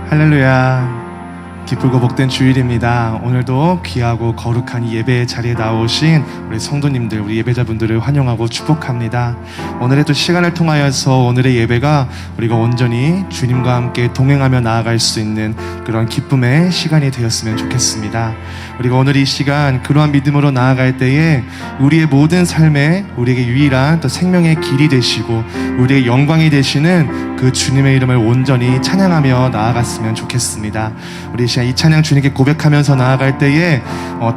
할렐루야. 기쁘고 복된 주일입니다. 오늘도 귀하고 거룩한 이 예배의 자리에 나오신 우리 성도님들, 우리 예배자분들을 환영하고 축복합니다. 오늘의 또 시간을 통하여서 오늘의 예배가 우리가 온전히 주님과 함께 동행하며 나아갈 수 있는 그런 기쁨의 시간이 되었으면 좋겠습니다. 우리가 오늘 이 시간 그러한 믿음으로 나아갈 때에 우리의 모든 삶에 우리에게 유일한 또 생명의 길이 되시고 우리의 영광이 되시는 그 주님의 이름을 온전히 찬양하며 나아갔으면 좋겠습니다. 우리 이 찬양 주님께 고백하면서 나아갈 때에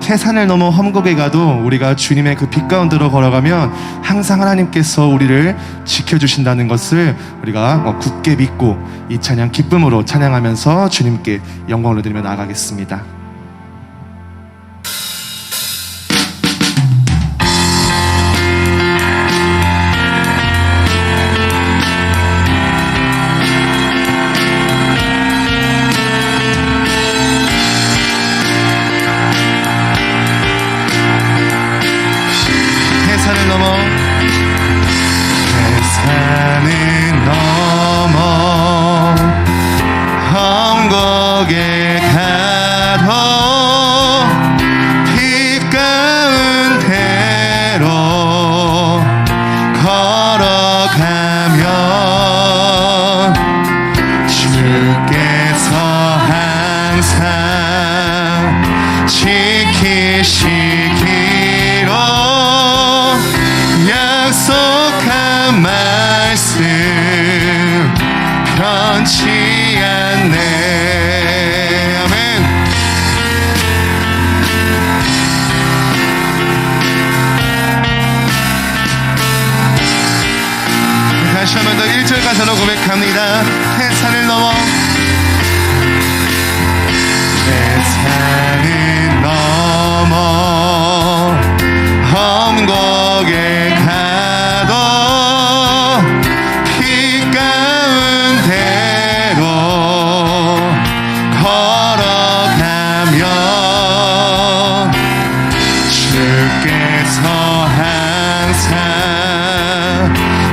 태산을 넘어 험곡에 가도 우리가 주님의 그 빛 가운데로 걸어가면 항상 하나님께서 우리를 지켜주신다는 것을 우리가 굳게 믿고 이 찬양 기쁨으로 찬양하면서 주님께 영광을 올려드리며 나아가겠습니다. 태산을 넘어 험곡에 가도 빛 가운데로 걸어가면 주께서 항상 지키시기로 약속한 말씀 변치 않네. 아멘. 다시 한 번 더 1절 가사로 고백합니다. 태산을 넘어 태산을 넘어 험곡에 가도 빛 가운데로 걸어가면 주께서 항상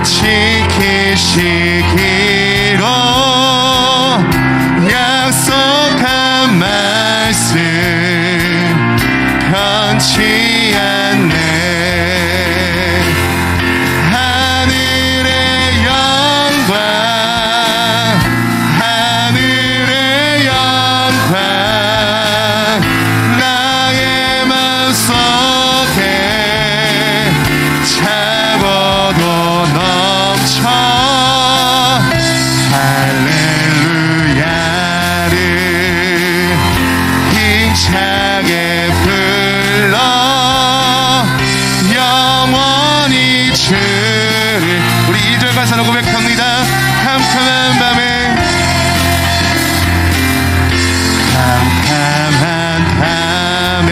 지키시기로 약속한 말씀 변치 않네. 하늘의 영광 나의 맘속에 차고도 넘쳐 할렐루야를 힘차게 불러 영원히 주를. 우리 2절 가사로 고백합니다. 캄캄한 밤에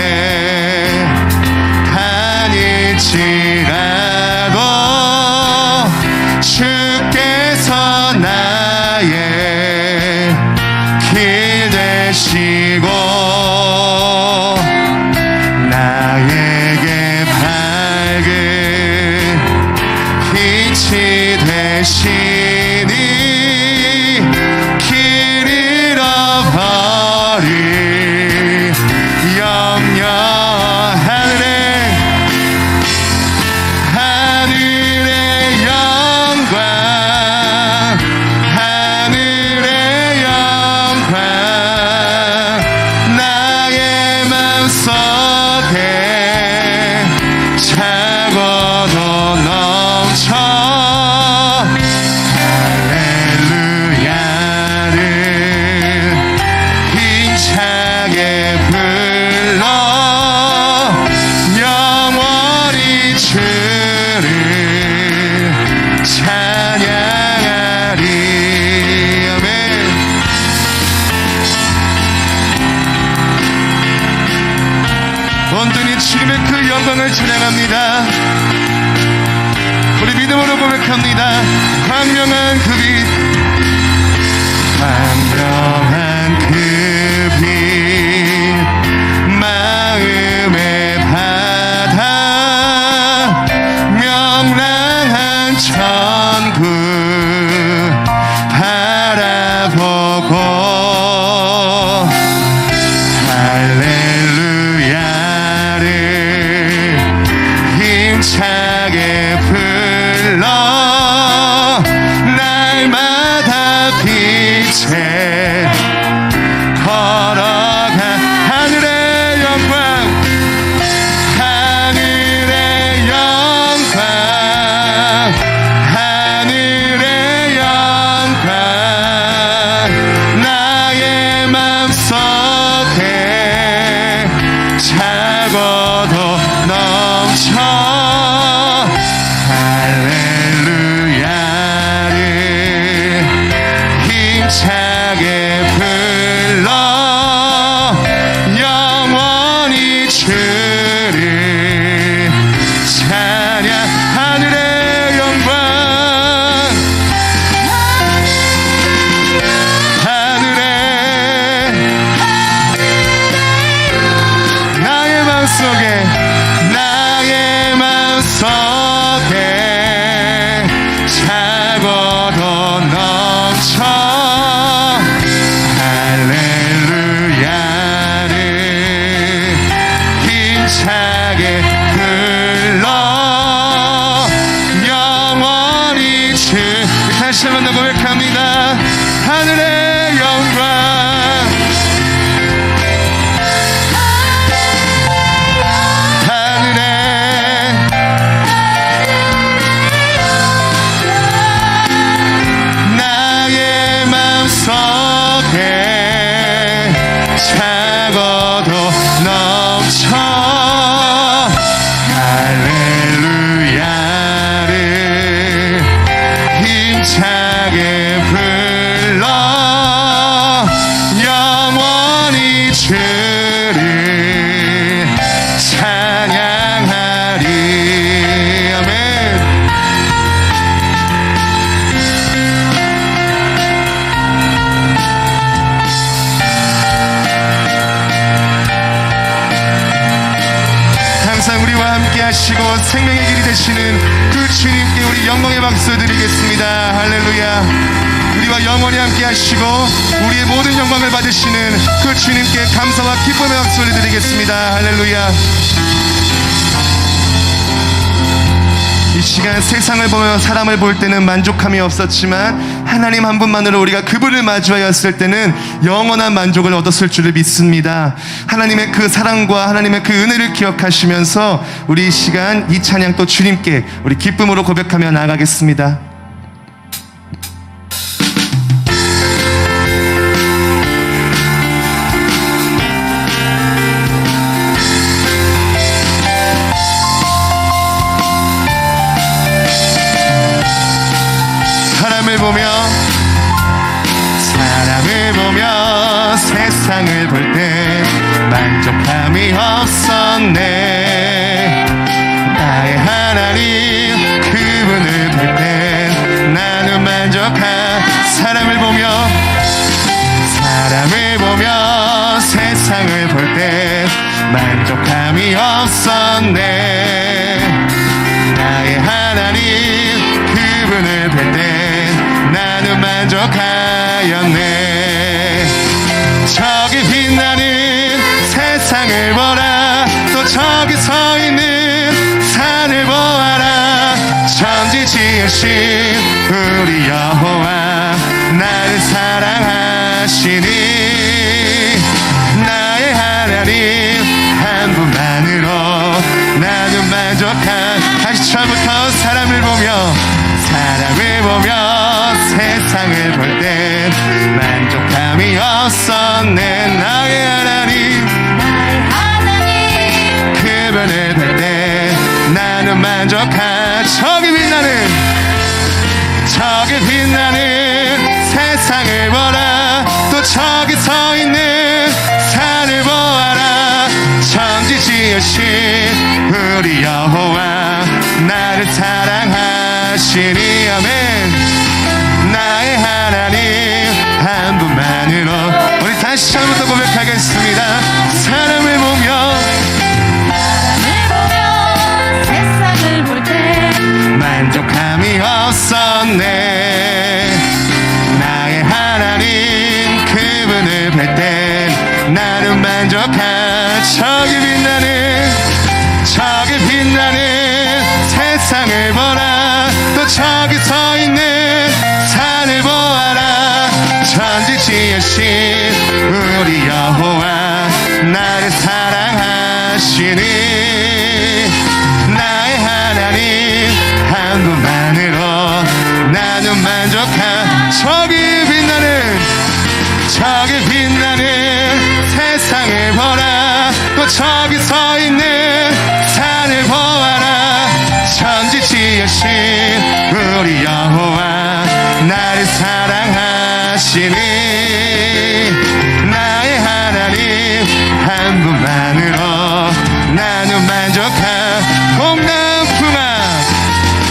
다닐지라도 주께서 나의 길 되시고 나에게 밝은 빛이 되시니 길 잃어버릴 염려. 하늘의 영광 나의 맘속에 차고도 넘쳐 할렐루야를 힘차게 불러 영원히 주를 찬양하리. 아멘. 온전히 주님의 그 영광을 찬양합니다. 우리 믿음으로 고백합니다. 광명한 그 빛 마음의 바다 명랑한 천 천국 바라보고 힘차게 불러 날마다 빛에 걸어가 하늘의 영광 하늘의 영광 하늘의 영광 나의 맘속에 차고도 넘쳐 할렐루야를 힘차게 불러 영원히 주를 찬양 하늘의 영광 하늘의 나의 맘속에 차고도 넘쳐 할렐루야를 힘차게 불러 영원히 주 다시 한번 더 고백합니다. 하늘의 영광 차고도 넘쳐 할렐루야를 힘차게 불러 영원히 주를 찬양하리 아멘. 항상 우리와 함께 하시고 생명의 길이 되시는 그 주님께 우리 영광의 박수 드리겠습니다. 할렐루야. 우리와 영원히 함께 하시고 우리의 모든 영광을 받으시는 그 주님께 감사와 기쁨의 박수를 드리겠습니다. 할렐루야. 이 시간 세상을 보며 사람을 볼 때는 만족함이 없었지만 하나님 한 분만으로 우리가 그분을 마주하였을 때는 영원한 만족을 얻었을 줄을 믿습니다. 하나님의 그 사랑과 하나님의 그 은혜를 기억하시면서 우리 이 시간 이 찬양 또 주님께 우리 기쁨으로 고백하며 나아가겠습니다. 사람을 보며 세상을 볼 때 만족함이 없었네. 나의 하나님 그분을 볼 때 나는 만족한 사람을 보며 세상을 볼 때 만족함이 없었네. 나의 하나님 그분을 볼 때 나는 만족하였네. 저기 빛나는 세상을 보라. 또 저기 서 있는 산을 보아라. 천지 지으신 우리 여호와 나를 사랑하시니 나의 하나님 한 분만으로 나는 만족한. 다시 처음부터 사람을 보며 세상을 볼 때 만족함이 없었네. 나의 하나님 그분을 볼 때 나는 만족한. 저기 빛나는 세상을 보라. 또 저기 서 있는 산을 보아라. 천지 지으신 우리 여호와 나를 사랑하시니 아멘. 나의 하나님 한 분만으로 우리 다시 처음부터 고백하겠습니다. 사람을 보며 세상을 볼 때 만족함이 없었네. 나의 하나님 그분을 볼 때 나는 만족한. 저기 빛나는 세상을 보라 또 저기 서 있는 산을 보아라 천지지으신 우리 여호와 나를 사랑하시니 나의 하나님 한 분만으로 나는 만족한 저기 빛나는 세상을 보라 또 저기 서 있는 산을 보아라 천지 지으신 우리 여호와 나를 사랑하시니 나의 하나님 한 분만으로 나는 만족한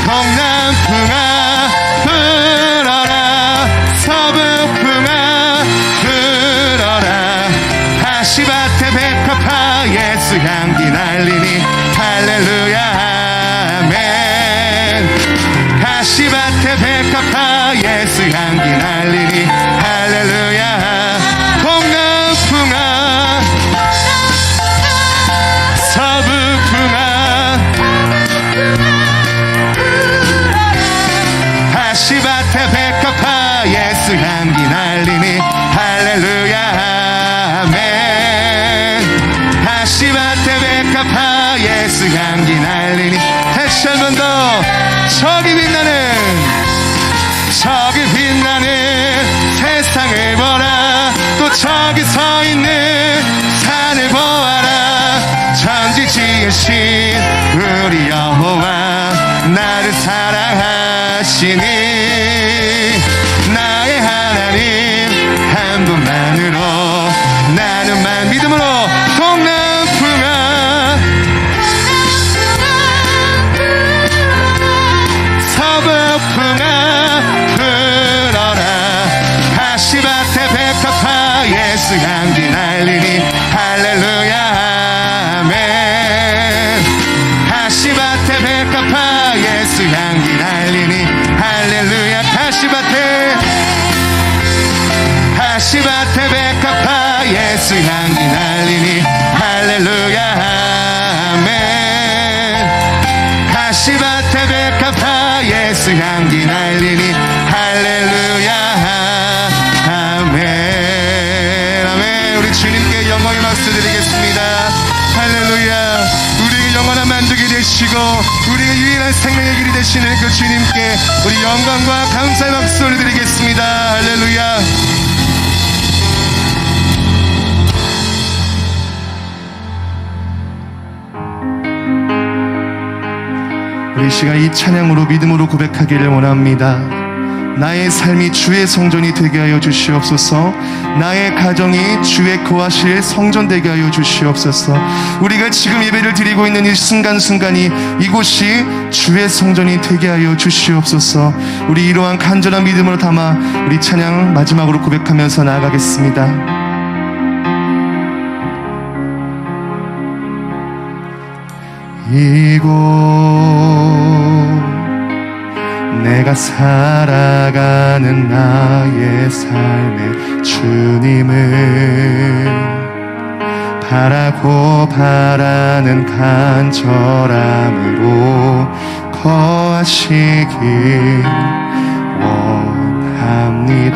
동남풍아 불어라 서북풍아 불어라 가시밭에 백합화 예수 향기 날리니 할렐루야 아멘 가시밭에 백합화 예수 향기 날리니 할렐루야 동남풍아 서북풍아 가시밭에 백합화 예수 향기 날리니 할렐루야 아멘 가시밭에 백합화 예수 향기 날리니 다시 한 번 더 저기 빛나는 세상을 보라 또 저기 서 있는 산을 보아라 천지 지으신 우리 여호와 나를 사랑하시니 나의 하나님 한 분만으로 나는 믿음으로 동남풍아 서북풍아 불어라 가시밭에 백합화 예수 향기 날리니 할렐루야 아멘 가시밭에 백합화 예수 향기 날리니 할렐루야 가시밭에 백합화 예수 향기 날리니 할렐루야 아멘 가시밭에 백합화 예수 향기 날리니 할렐루야 아멘 아멘 우리 주님께 영광의 박수 드리겠습니다 할렐루야 우리에게 영원한 만족이 되시고 우리에게 유일한 생명의 길이 되시는 그 주님께 우리 영광과 감사의 박수를 드리겠습니다 할렐루야 우리 시간 이 찬양으로 믿음으로 고백하기를 원합니다. 나의 삶이 주의 성전이 되게 하여 주시옵소서. 나의 가정이 주의 거하실 성전 되게 하여 주시옵소서. 우리가 지금 예배를 드리고 있는 이 순간순간이 이곳이 주의 성전이 되게 하여 주시옵소서. 우리 이러한 간절한 믿음으로 담아 우리 찬양 마지막으로 고백하면서 나아가겠습니다. 이곳 내가 살아가는 나의 삶에 주님을 바라고 바라는 간절함으로 거하시길 원합니다.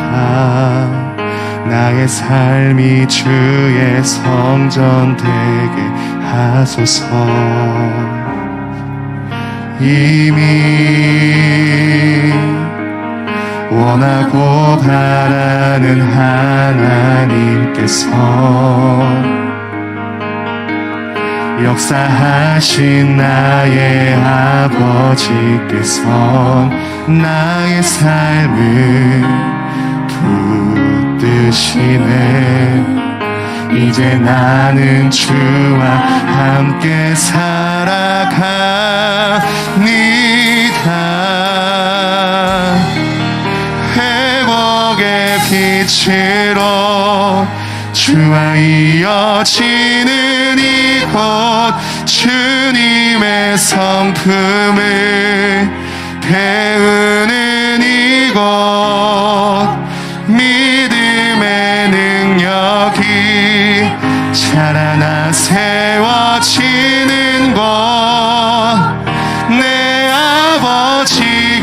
나의 삶이 주의 성전 되게 하소서. 이미 원하고 바라는 하나님께서 역사하신 나의 아버지께서 나의 삶을 붙드시네. 이제 나는 주와 함께 살아갑니다. 회복의 빛으로 주와 이어지는 이곳 주님의 성품을 배우는 이곳 믿음의 능력이 자라나 세워지는 곳 내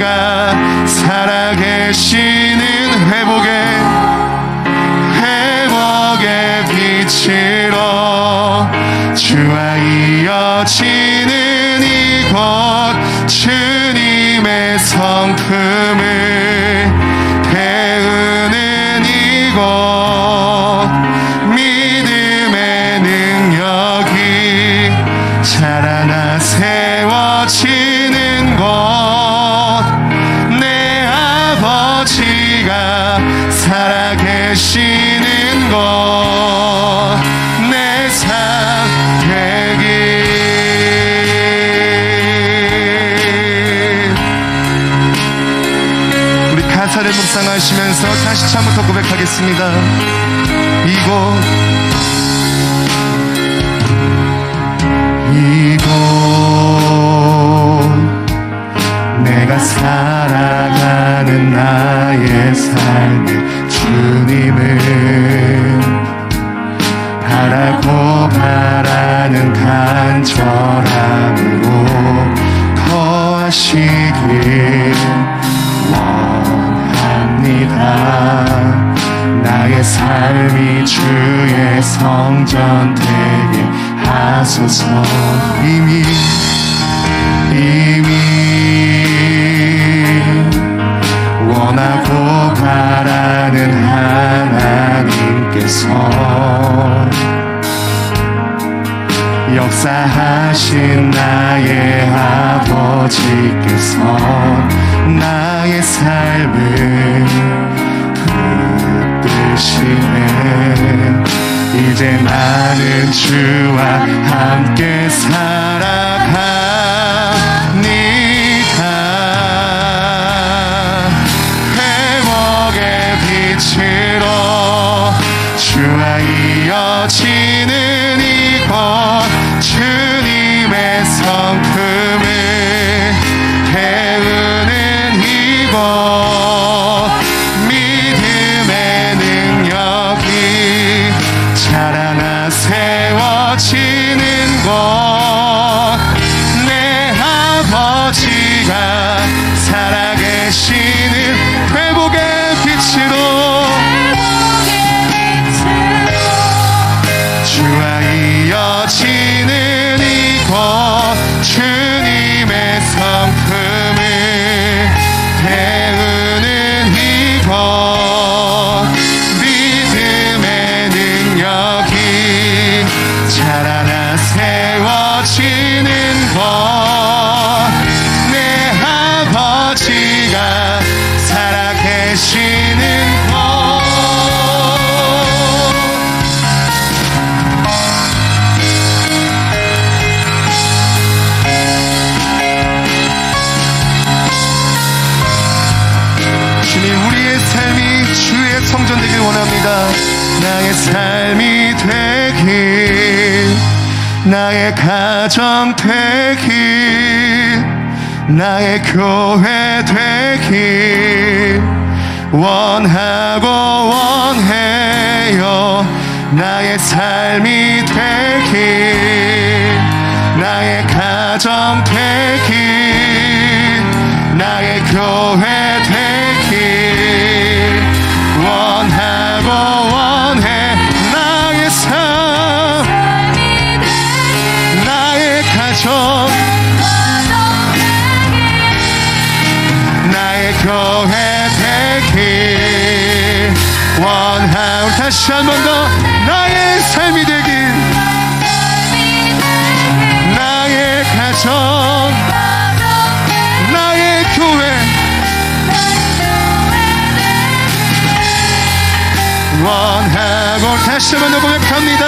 아버지가 살아계시는 회복의 빛으로 주와 이어지는 이곳 주님의 성품을 배우는 이곳 믿음의 능력이 자라나 세워지는 곳 내 아버지가 살아계시는 곳 내 삶 되길. 우리 가사를 묵상하시면서 다시 처음부터 고백하겠습니다. 이곳 내가 살아가는 나의 삶의 주님을 바라고 바라는 간절함으로 거하시길 원합니다. 나의 삶이 주의 성전 되게 하소서. 이미 원하고 바라는 하나님께서 역사하신 나의 아버지께서 나의 삶을 붙드시네. 이제 나는 주와 함께 살아갑니다. 회복의 빛으로 주와 이어지는 이곳 주님의 성품을 배우는 이곳 믿음의 능력이 자라나 세워지는 곳 내 아버지가 살아계시는 회복의 빛으로 주와 이어지는 이곳 주님의 성품을 배우는 이곳 믿음의 능력이 자라나 세워지는 곳 내 아버지가 살아계시는 곳 주님, 우리의 삶이 주의 성전 되길 원합니다. 나의 삶이 되길, 나의 가정 되길, 나의 교회 되길 원하고 원해요. 나의 삶이 되길, 나의 가정 되길, 나의 교회 되길 원하고 원해. 나의 삶, 나의 가정, 나의 교회 되길 원하고. 다시 한 번 더 나의 삶이 되길, 나의 가정, 나의 교회 원하고. 다시 한 번 더 고백합니다.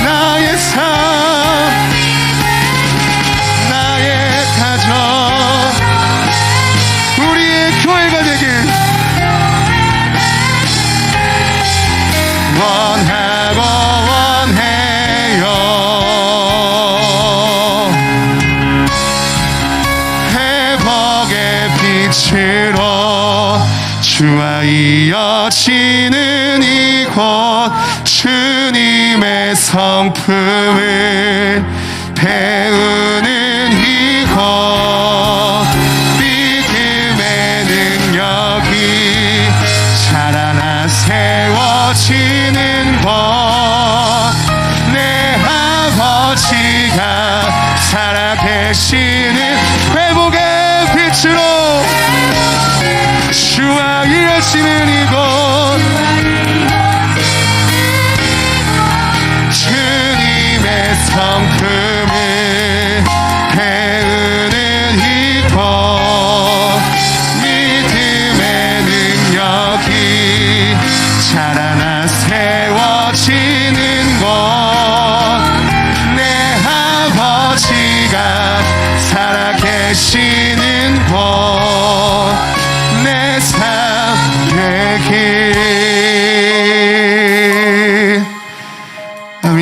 나의 삶, 나의 가정, 우리의 교회가 되길 원하고 원해요. 회복의 빛으로 주와 이어지는 이곳 주님의 성품을 배우는 이곳 믿음의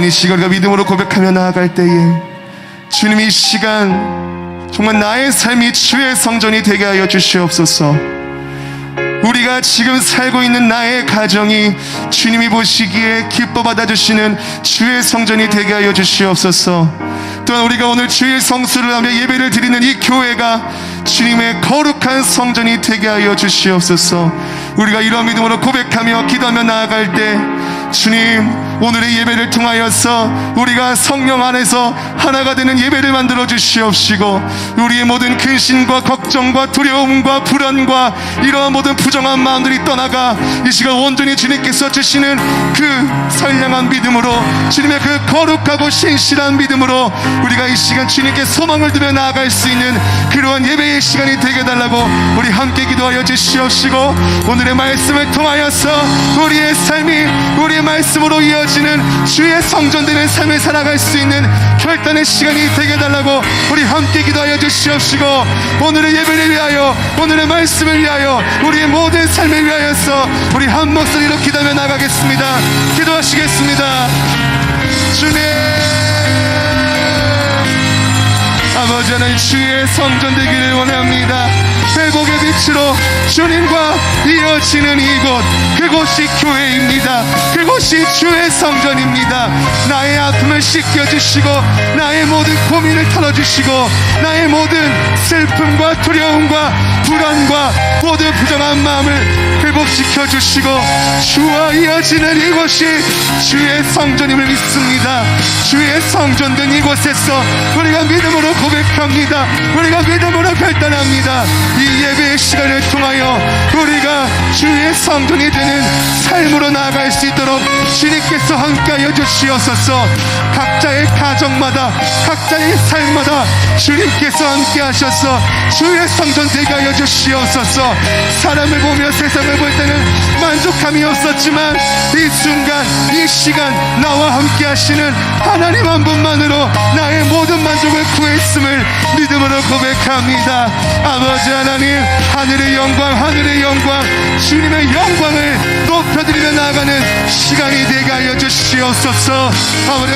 이 시간 우리가 믿음으로 고백하며 나아갈 때에 주님 이 시간 정말 나의 삶이 주의 성전이 되게 하여 주시옵소서. 우리가 지금 살고 있는 나의 가정이 주님이 보시기에 기뻐 받아주시는 주의 성전이 되게 하여 주시옵소서. 또한 우리가 오늘 주의 성수를 하며 예배를 드리는 이 교회가 주님의 거룩한 성전이 되게 하여 주시옵소서. 우리가 이런 믿음으로 고백하며 기도하며 나아갈 때 주님 오늘의 예배를 통하여서 우리가 성령 안에서 하나가 되는 예배를 만들어 주시옵시고 우리의 모든 근심과 걱정과 두려움과 불안과 이러한 모든 부정한 마음들이 떠나가 이 시간 온전히 주님께서 주시는 그 선량한 믿음으로 주님의 그 거룩하고 신실한 믿음으로 우리가 이 시간 주님께 소망을 두며 나아갈 수 있는 그러한 예배의 시간이 되게 해달라고 우리 함께 기도하여 주시옵시고 오늘의 말씀을 통하여서 우리의 삶이 우리의 말씀으로 이어지는 주의 성전되는 삶을 살아갈 수 있는 결단의 시간이 되게 해달라고 우리 함께 기도하여 주시옵시고 오늘의 예배를 위하여 오늘의 말씀을 위하여 우리의 모든 삶을 위하여서 우리 한 목소리로 기도하며 나가겠습니다. 기도하시겠습니다. 주님 아버지 하나님 주의 성전 되기를 원합니다. 회복의 빛으로 주님과 이어지는 이곳 그곳이 교회입니다. 그곳이 주의 성전입니다. 나의 아픔을 씻겨주시고 나의 모든 고민을 털어주시고 나의 모든 슬픔과 두려움과 불안과 모든 부정한 마음을 회복시켜 주시고 주와 이어지는 이곳이 주의 성전임을 믿습니다. 주의 성전된 이곳에서 우리가 믿음으로 고백합니다. 우리가 믿음으로 결단합니다. 이 예배의 시간을 통하여 우리가 주의 성전이 되는 삶으로 나아갈 수 있도록 주님께서 함께하여 주시옵소서. 각자의 가정마다 각자의 삶마다 주님께서 함께하셔서 주의 성전 되게 하여 주시옵소서. 사람을 보며 세상을 볼 때는 만족함이 없었지만 이 순간 이 시간 나와 함께 하시는 하나님 한 분만으로 나의 모든 만족을 구했음을 믿음으로 고백합니다. 아버지 하나님 하늘의 영광 주님의 영광을 높여드리며 나아가는 시간이 되게 하여 주시옵소서. 아버지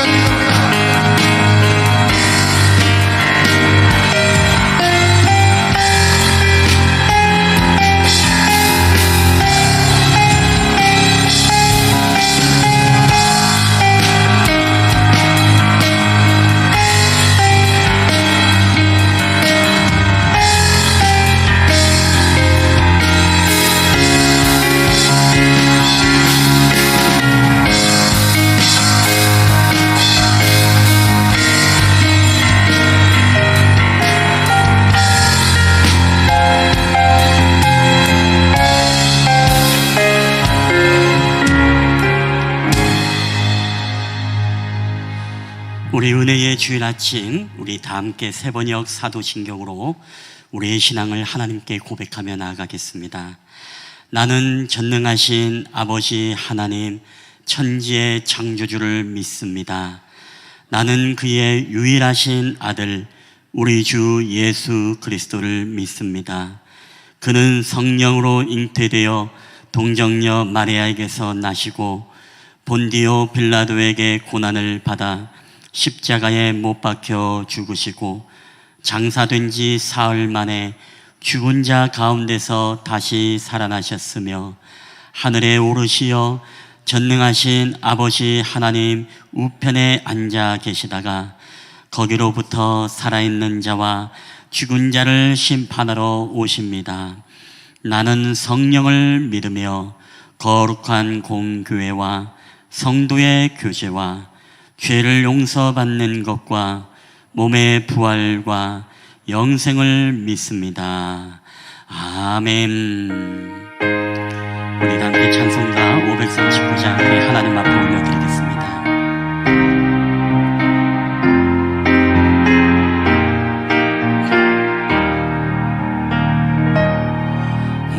우리 은혜의 주일 아침 우리 다 함께 세번역 사도신경으로 우리의 신앙을 하나님께 고백하며 나아가겠습니다. 나는 전능하신 아버지 하나님 천지의 창조주를 믿습니다. 나는 그의 유일하신 아들 우리 주 예수 그리스도를 믿습니다. 그는 성령으로 잉태되어 동정녀 마리아에게서 나시고 본디오 빌라도에게 고난을 받아 십자가에 못 박혀 죽으시고 장사된 지 사흘 만에 죽은 자 가운데서 다시 살아나셨으며 하늘에 오르시어 전능하신 아버지 하나님 우편에 앉아 계시다가 거기로부터 살아있는 자와 죽은 자를 심판하러 오십니다. 나는 성령을 믿으며 거룩한 공교회와 성도의 교제와 죄를 용서받는 것과 몸의 부활과 영생을 믿습니다. 아멘. 우리 함께 찬송가 539장 하나님 앞에 올려드리겠습니다.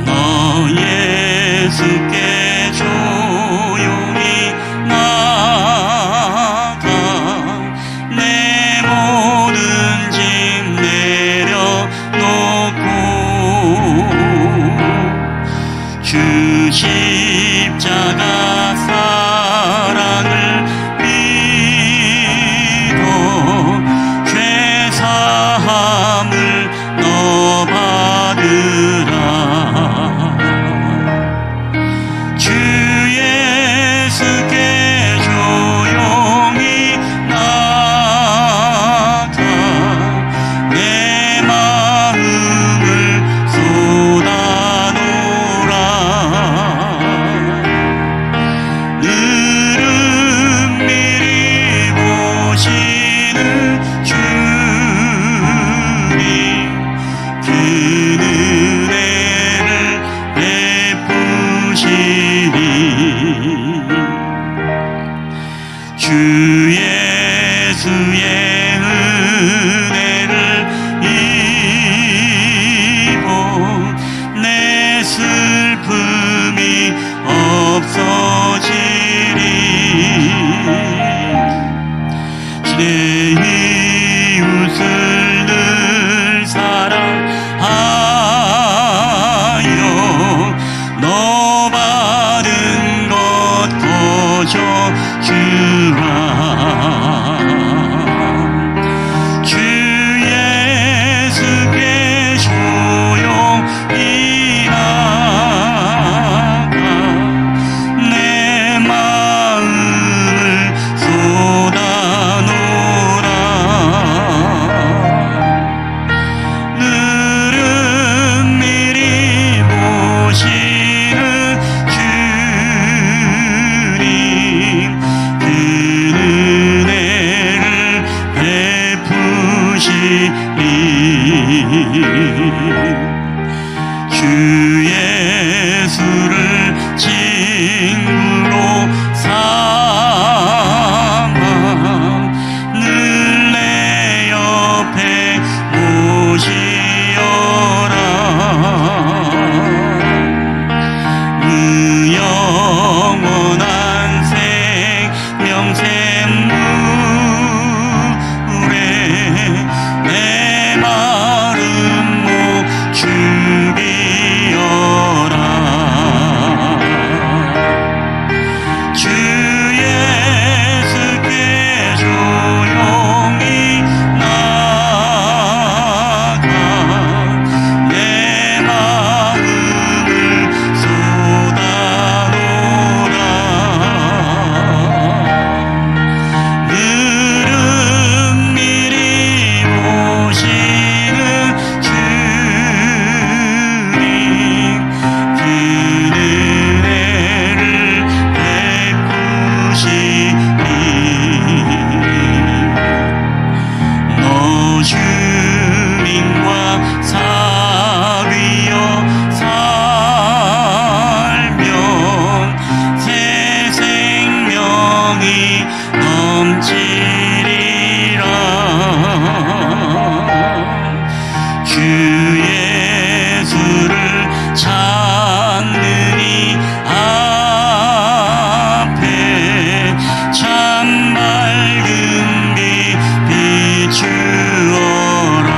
너 예수께 조용히 나가 내 모든 짐 내려놓고 주 십자가 사랑을 주 예수께 조용히 나가 내 마음을 쏟아놓으라. 늘은 미리 보시는 주님 그 은혜를 베푸시리. 주 예수의 은혜를 입어 내 슬픔이 없어지리. 내 이웃을 늘 사랑하여 너 받은 것 거저 주라. 주 예수께 조용히 나가 내 마음을 쏟아놓으라. 늘은 미리 보시는 주님 그 은혜를 베푸시리. 주 예수를 친구로 삼아 늘 내 옆에 모시어라. 그 영원한 생명 샘물에 내 마름 못 죽이어라. 주 예수께 조용히 나가 내 마음을 쏟아놓으라. 늘은 미리 보시는 주님 그 은혜를 베푸시리. 너 주님과 사귀어 살면 새 생명이 넘치리라. 주 예수를 찾는 이 앞에 참 밝은 빛 비추어라.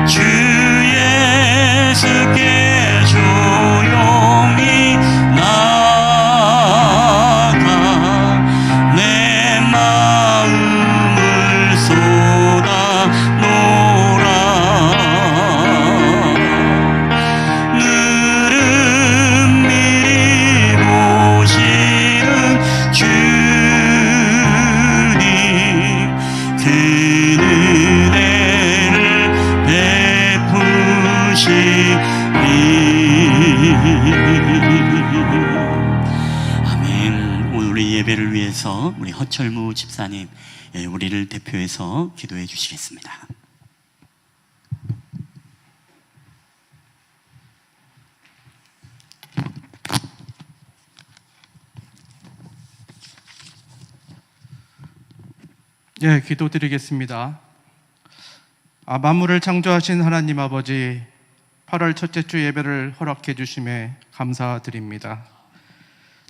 주 예수께 조용히 나가 내 마음을 쏟아놓으라. 늘은 미리 보시는 주님 그 은혜를 베푸시리. 아멘. 오늘 우리 예배를 위해서 우리 허철무 집사님 우리를 대표해서 기도해 주시겠습니다. 예, 기도드리겠습니다. 만물을 창조하신 하나님 아버지, 8월 첫째 주 예배를 허락해 주심에 감사드립니다.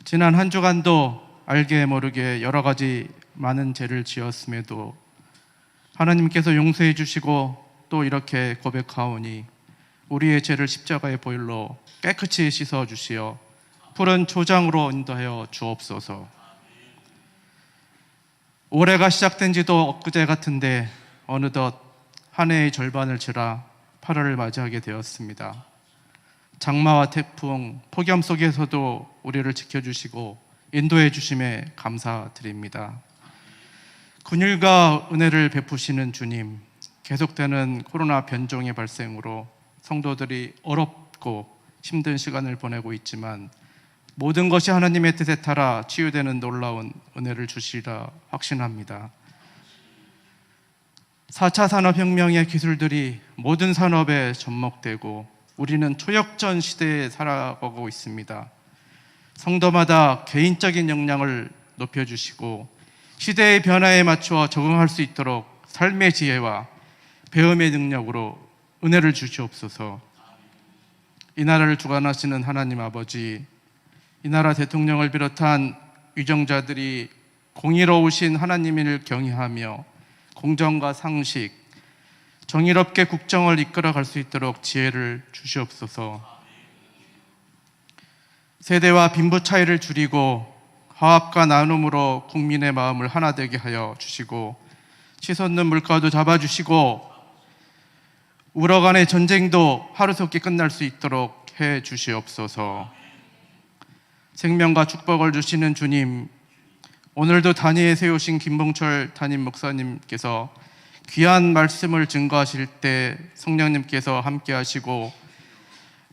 지난 한 주간도 알게 모르게 여러 가지 많은 죄를 지었음에도 하나님께서 용서해 주시고 또 이렇게 고백하오니 우리의 죄를 십자가의 보혈로 깨끗이 씻어 주시어 푸른 초장으로 인도하여 주옵소서. 올해가 시작된 지도 엊그제 같은데 어느덧 한 해의 절반을 지나 8월을 맞이하게 되었습니다. 장마와 태풍, 폭염 속에서도 우리를 지켜주시고 인도해 주심에 감사드립니다. 긍휼과 은혜를 베푸시는 주님, 계속되는 코로나 변종의 발생으로 성도들이 어렵고 힘든 시간을 보내고 있지만 모든 것이 하나님의 뜻에 따라 치유되는 놀라운 은혜를 주시리라 확신합니다. 4차 산업혁명의 기술들이 모든 산업에 접목되고 우리는 초역전 시대에 살아가고 있습니다. 성도마다 개인적인 역량을 높여주시고 시대의 변화에 맞추어 적응할 수 있도록 삶의 지혜와 배움의 능력으로 은혜를 주시옵소서. 이 나라를 주관하시는 하나님 아버지, 이 나라 대통령을 비롯한 위정자들이 공의로우신 하나님을 경외하며 공정과 상식, 정의롭게 국정을 이끌어갈 수 있도록 지혜를 주시옵소서. 세대와 빈부 차이를 줄이고 화합과 나눔으로 국민의 마음을 하나 되게 하여 주시고 치솟는 물가도 잡아주시고 우러간의 전쟁도 하루속히 끝날 수 있도록 해 주시옵소서. 생명과 축복을 주시는 주님, 오늘도 단위에 세우신 김봉철 담임 목사님께서 귀한 말씀을 증거하실 때 성령님께서 함께 하시고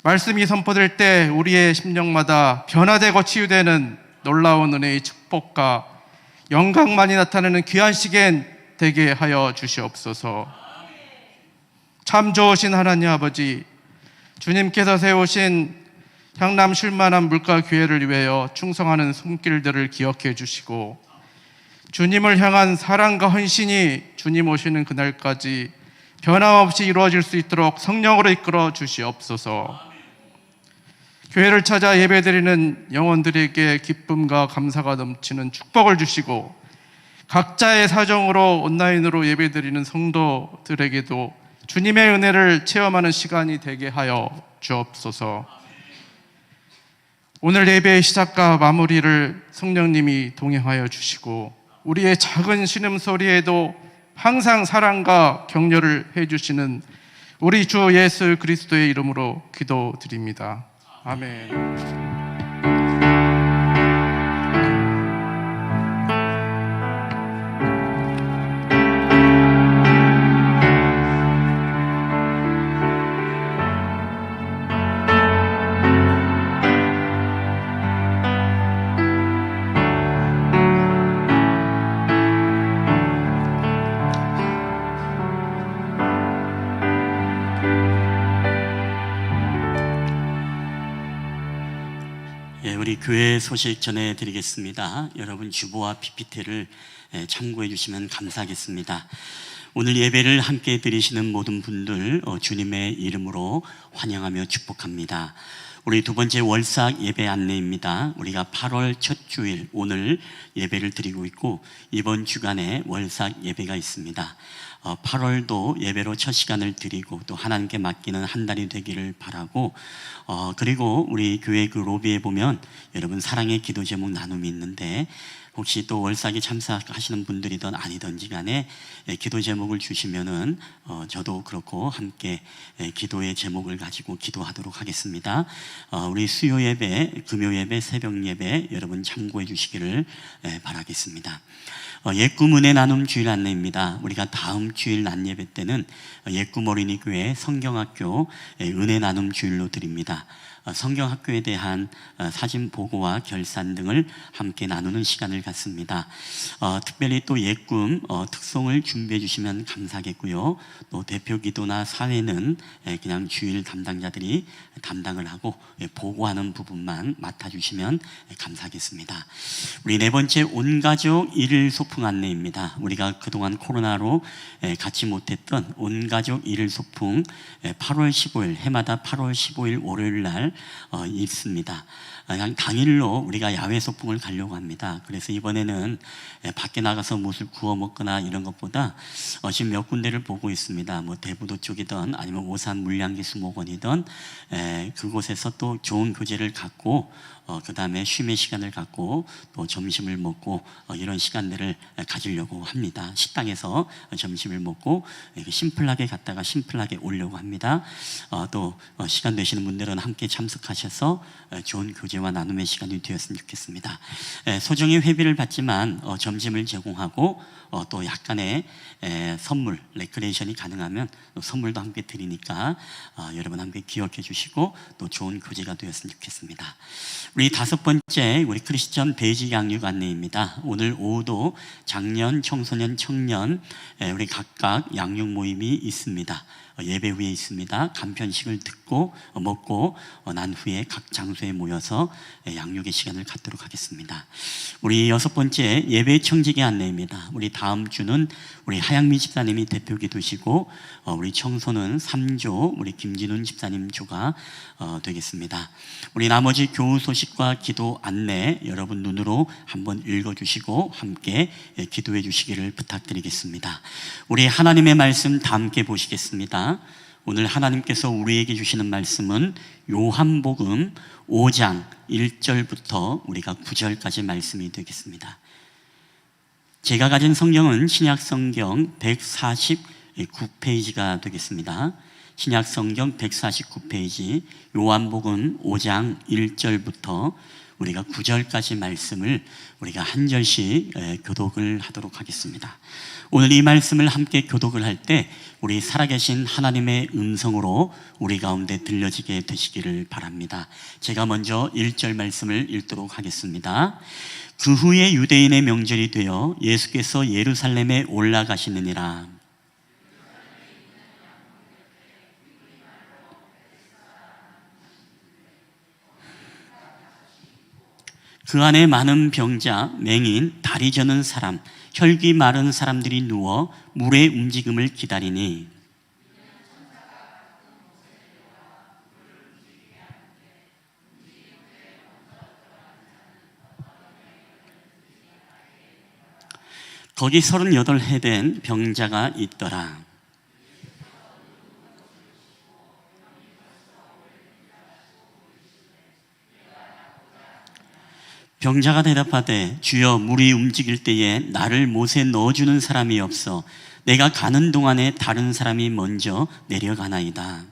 말씀이 선포될 때 우리의 심령마다 변화되고 치유되는 놀라운 은혜의 축복과 영광만이 나타나는 귀한 시간 되게 하여 주시옵소서. 참 좋으신 하나님 아버지, 주님께서 세우신 향남 쉴만한 물가 교회를 위하여 충성하는 손길들을 기억해 주시고 주님을 향한 사랑과 헌신이 주님 오시는 그날까지 변함없이 이루어질 수 있도록 성령으로 이끌어 주시옵소서. 교회를 찾아 예배드리는 영혼들에게 기쁨과 감사가 넘치는 축복을 주시고 각자의 사정으로 온라인으로 예배드리는 성도들에게도 주님의 은혜를 체험하는 시간이 되게 하여 주옵소서. 오늘 예배의 시작과 마무리를 성령님이 동행하여 주시고 우리의 작은 신음소리에도 항상 사랑과 격려를 해주시는 우리 주 예수 그리스도의 이름으로 기도드립니다. 아멘. 우리 교회 소식 전해드리겠습니다. 여러분 주보와 PPT를 참고해 주시면 감사하겠습니다. 오늘 예배를 함께 드리시는 모든 분들 주님의 이름으로 환영하며 축복합니다. 우리 두 번째 월삭 예배 안내입니다. 우리가 8월 첫 주일 오늘 예배를 드리고 있고 이번 주간에 월삭 예배가 있습니다. 8월도 예배로 첫 시간을 드리고 또 하나님께 맡기는 한 달이 되기를 바라고 그리고 우리 교회 그 로비에 보면 여러분 사랑의 기도 제목 나눔이 있는데 혹시 또 월삭에 참석하시는 분들이든 아니든지 간에 기도 제목을 주시면은 저도 그렇고 함께 기도의 제목을 가지고 기도하도록 하겠습니다. 우리 수요 예배, 금요 예배, 새벽 예배 여러분 참고해 주시기를 바라겠습니다. 옛꿈 은혜 나눔 주일 안내입니다. 우리가 다음 주일 낮 예배 때는 옛꿈 어린이교회 성경학교 은혜 나눔 주일로 드립니다. 성경학교에 대한 사진 보고와 결산 등을 함께 나누는 시간을 갖습니다. 특별히 또 옛꿈 특송을 준비해 주시면 감사하겠고요. 또 대표 기도나 사회는 그냥 주일 담당자들이 담당을 하고 보고하는 부분만 맡아주시면 감사하겠습니다. 우리 네 번째 온가족 일일 소풍 안내입니다. 우리가 그동안 코로나로 갖지 못했던 온가족 일일 소풍 8월 15일 해마다 8월 15일 월요일 날 있습니다. 당일로 우리가 야외 소풍을 가려고 합니다. 그래서 이번에는 밖에 나가서 무엇을 구워 먹거나 이런 것보다 지금 몇 군데를 보고 있습니다. 뭐 대부도 쪽이든 아니면 오산 물량기 수목원이든 그곳에서 또 좋은 교재를 갖고 그 다음에 쉼의 시간을 갖고 또 점심을 먹고 이런 시간들을 가지려고 합니다. 식당에서 점심을 먹고 심플하게 갔다가 심플하게 오려고 합니다. 또 시간 되시는 분들은 함께 참석하셔서 좋은 교제와 나눔의 시간이 되었으면 좋겠습니다. 소정의 회비를 받지만 점심을 제공하고 또 약간의 선물, 레크레이션이 가능하면 또 선물도 함께 드리니까 여러분 함께 기억해 주시고 또 좋은 교제가 되었으면 좋겠습니다. 우리 다섯 번째, 우리 크리스천 베이직 양육 안내입니다. 오늘 오후도 장년, 청소년, 청년 우리 각각 양육 모임이 있습니다. 예배 후에 있습니다. 간편식을 듣고 먹고 난 후에 각 장소에 모여서 양육의 시간을 갖도록 하겠습니다. 우리 여섯 번째 예배 청지기 안내입니다. 우리 다음 주는 우리 하양미 집사님이 대표 기도시고 우리 청소는 3조 우리 김진훈 집사님 조가 되겠습니다. 우리 나머지 교우 소식과 기도 안내 여러분 눈으로 한번 읽어주시고 함께 기도해 주시기를 부탁드리겠습니다. 우리 하나님의 말씀 다 함께 보시겠습니다. 오늘 하나님께서 우리에게 주시는 말씀은 요한복음 5장 1절부터 우리가 9절까지 말씀이 되겠습니다. 제가 가진 성경은 신약성경 149페이지가 되겠습니다. 신약성경 149페이지 요한복음 5장 1절부터 우리가 9절까지 말씀을 우리가 한 절씩 교독을 하도록 하겠습니다. 오늘 이 말씀을 함께 교독을 할 때 우리 살아계신 하나님의 음성으로 우리 가운데 들려지게 되시기를 바랍니다. 제가 먼저 1절 말씀을 읽도록 하겠습니다. 그 후에 유대인의 명절이 되어 예수께서 예루살렘에 올라가시느니라. 그 안에 많은 병자, 맹인, 다리 저는 사람, 혈기 마른 사람들이 누워 물의 움직임을 기다리니 거기 38해 된 병자가 있더라. 병자가 대답하되 주여 물이 움직일 때에 나를 못에 넣어주는 사람이 없어 내가 가는 동안에 다른 사람이 먼저 내려가나이다.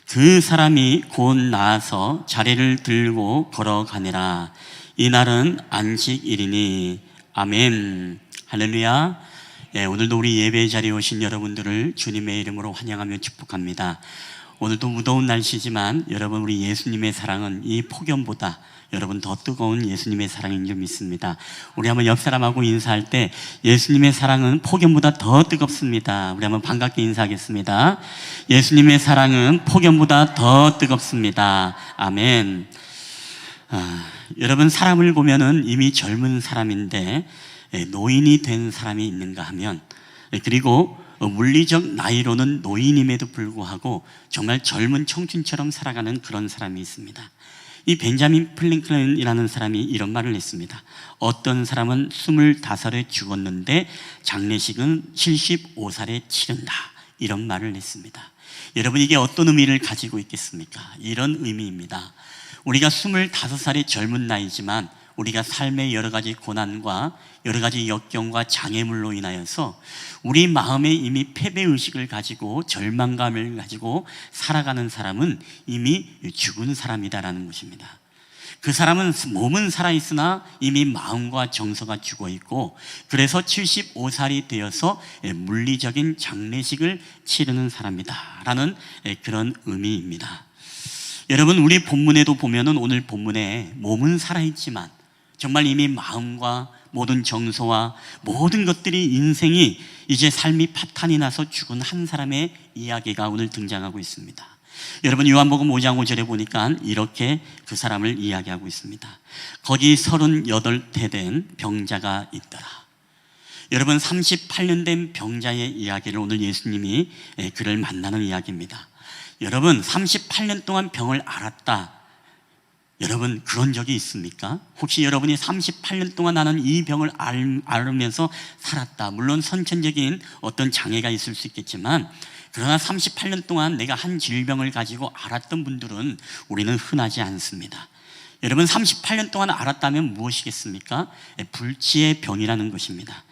그 사람이 곧 나아서 자리를 들고 걸어가니라. 이날은 안식일이니. 아멘. 할렐루야. 오늘도 우리 예배 자리에 오신 여러분들을 주님의 이름으로 환영하며 축복합니다. 오늘도 무더운 날씨지만 여러분 우리 예수님의 사랑은 이 폭염보다 여러분 더 뜨거운 예수님의 사랑인 줄 믿습니다. 우리 한번 옆 사람하고 인사할 때 예수님의 사랑은 폭염보다 더 뜨겁습니다. 우리 한번 반갑게 인사하겠습니다. 예수님의 사랑은 폭염보다 더 뜨겁습니다. 아멘. 여러분 사람을 보면은 이미 젊은 사람인데 노인이 된 사람이 있는가 하면 그리고 물리적 나이로는 노인임에도 불구하고 정말 젊은 청춘처럼 살아가는 그런 사람이 있습니다. 이 벤자민 플랭클린이라는 사람이 이런 말을 했습니다. 어떤 사람은 25살에 죽었는데 장례식은 75살에 치른다. 이런 말을 했습니다. 여러분 이게 어떤 의미를 가지고 있겠습니까? 이런 의미입니다. 우리가 25살의 젊은 나이지만 우리가 삶의 여러 가지 고난과 여러 가지 역경과 장애물로 인하여서 우리 마음에 이미 패배의식을 가지고 절망감을 가지고 살아가는 사람은 이미 죽은 사람이다라는 것입니다. 그 사람은 몸은 살아있으나 이미 마음과 정서가 죽어있고 그래서 75살이 되어서 물리적인 장례식을 치르는 사람이다라는 그런 의미입니다. 여러분 우리 본문에도 보면은 오늘 본문에 몸은 살아있지만 정말 이미 마음과 모든 정서와 모든 것들이 인생이 이제 삶이 파탄이 나서 죽은 한 사람의 이야기가 오늘 등장하고 있습니다. 여러분 요한복음 5장 5절에 보니까 이렇게 그 사람을 이야기하고 있습니다. 거기 38해 된 병자가 있더라. 여러분 38년 된 병자의 이야기를 오늘 예수님이 그를 만나는 이야기입니다. 여러분 38년 동안 병을 앓았다. 여러분 그런 적이 있습니까? 혹시 여러분이 38년 동안 나는 이 병을 앓으면서 살았다. 물론 선천적인 어떤 장애가 있을 수 있겠지만 그러나 38년 동안 내가 한 질병을 가지고 앓았던 분들은 우리는 흔하지 않습니다. 여러분, 38년 동안 앓았다면 무엇이겠습니까? 불치의 병이라는 것입니다.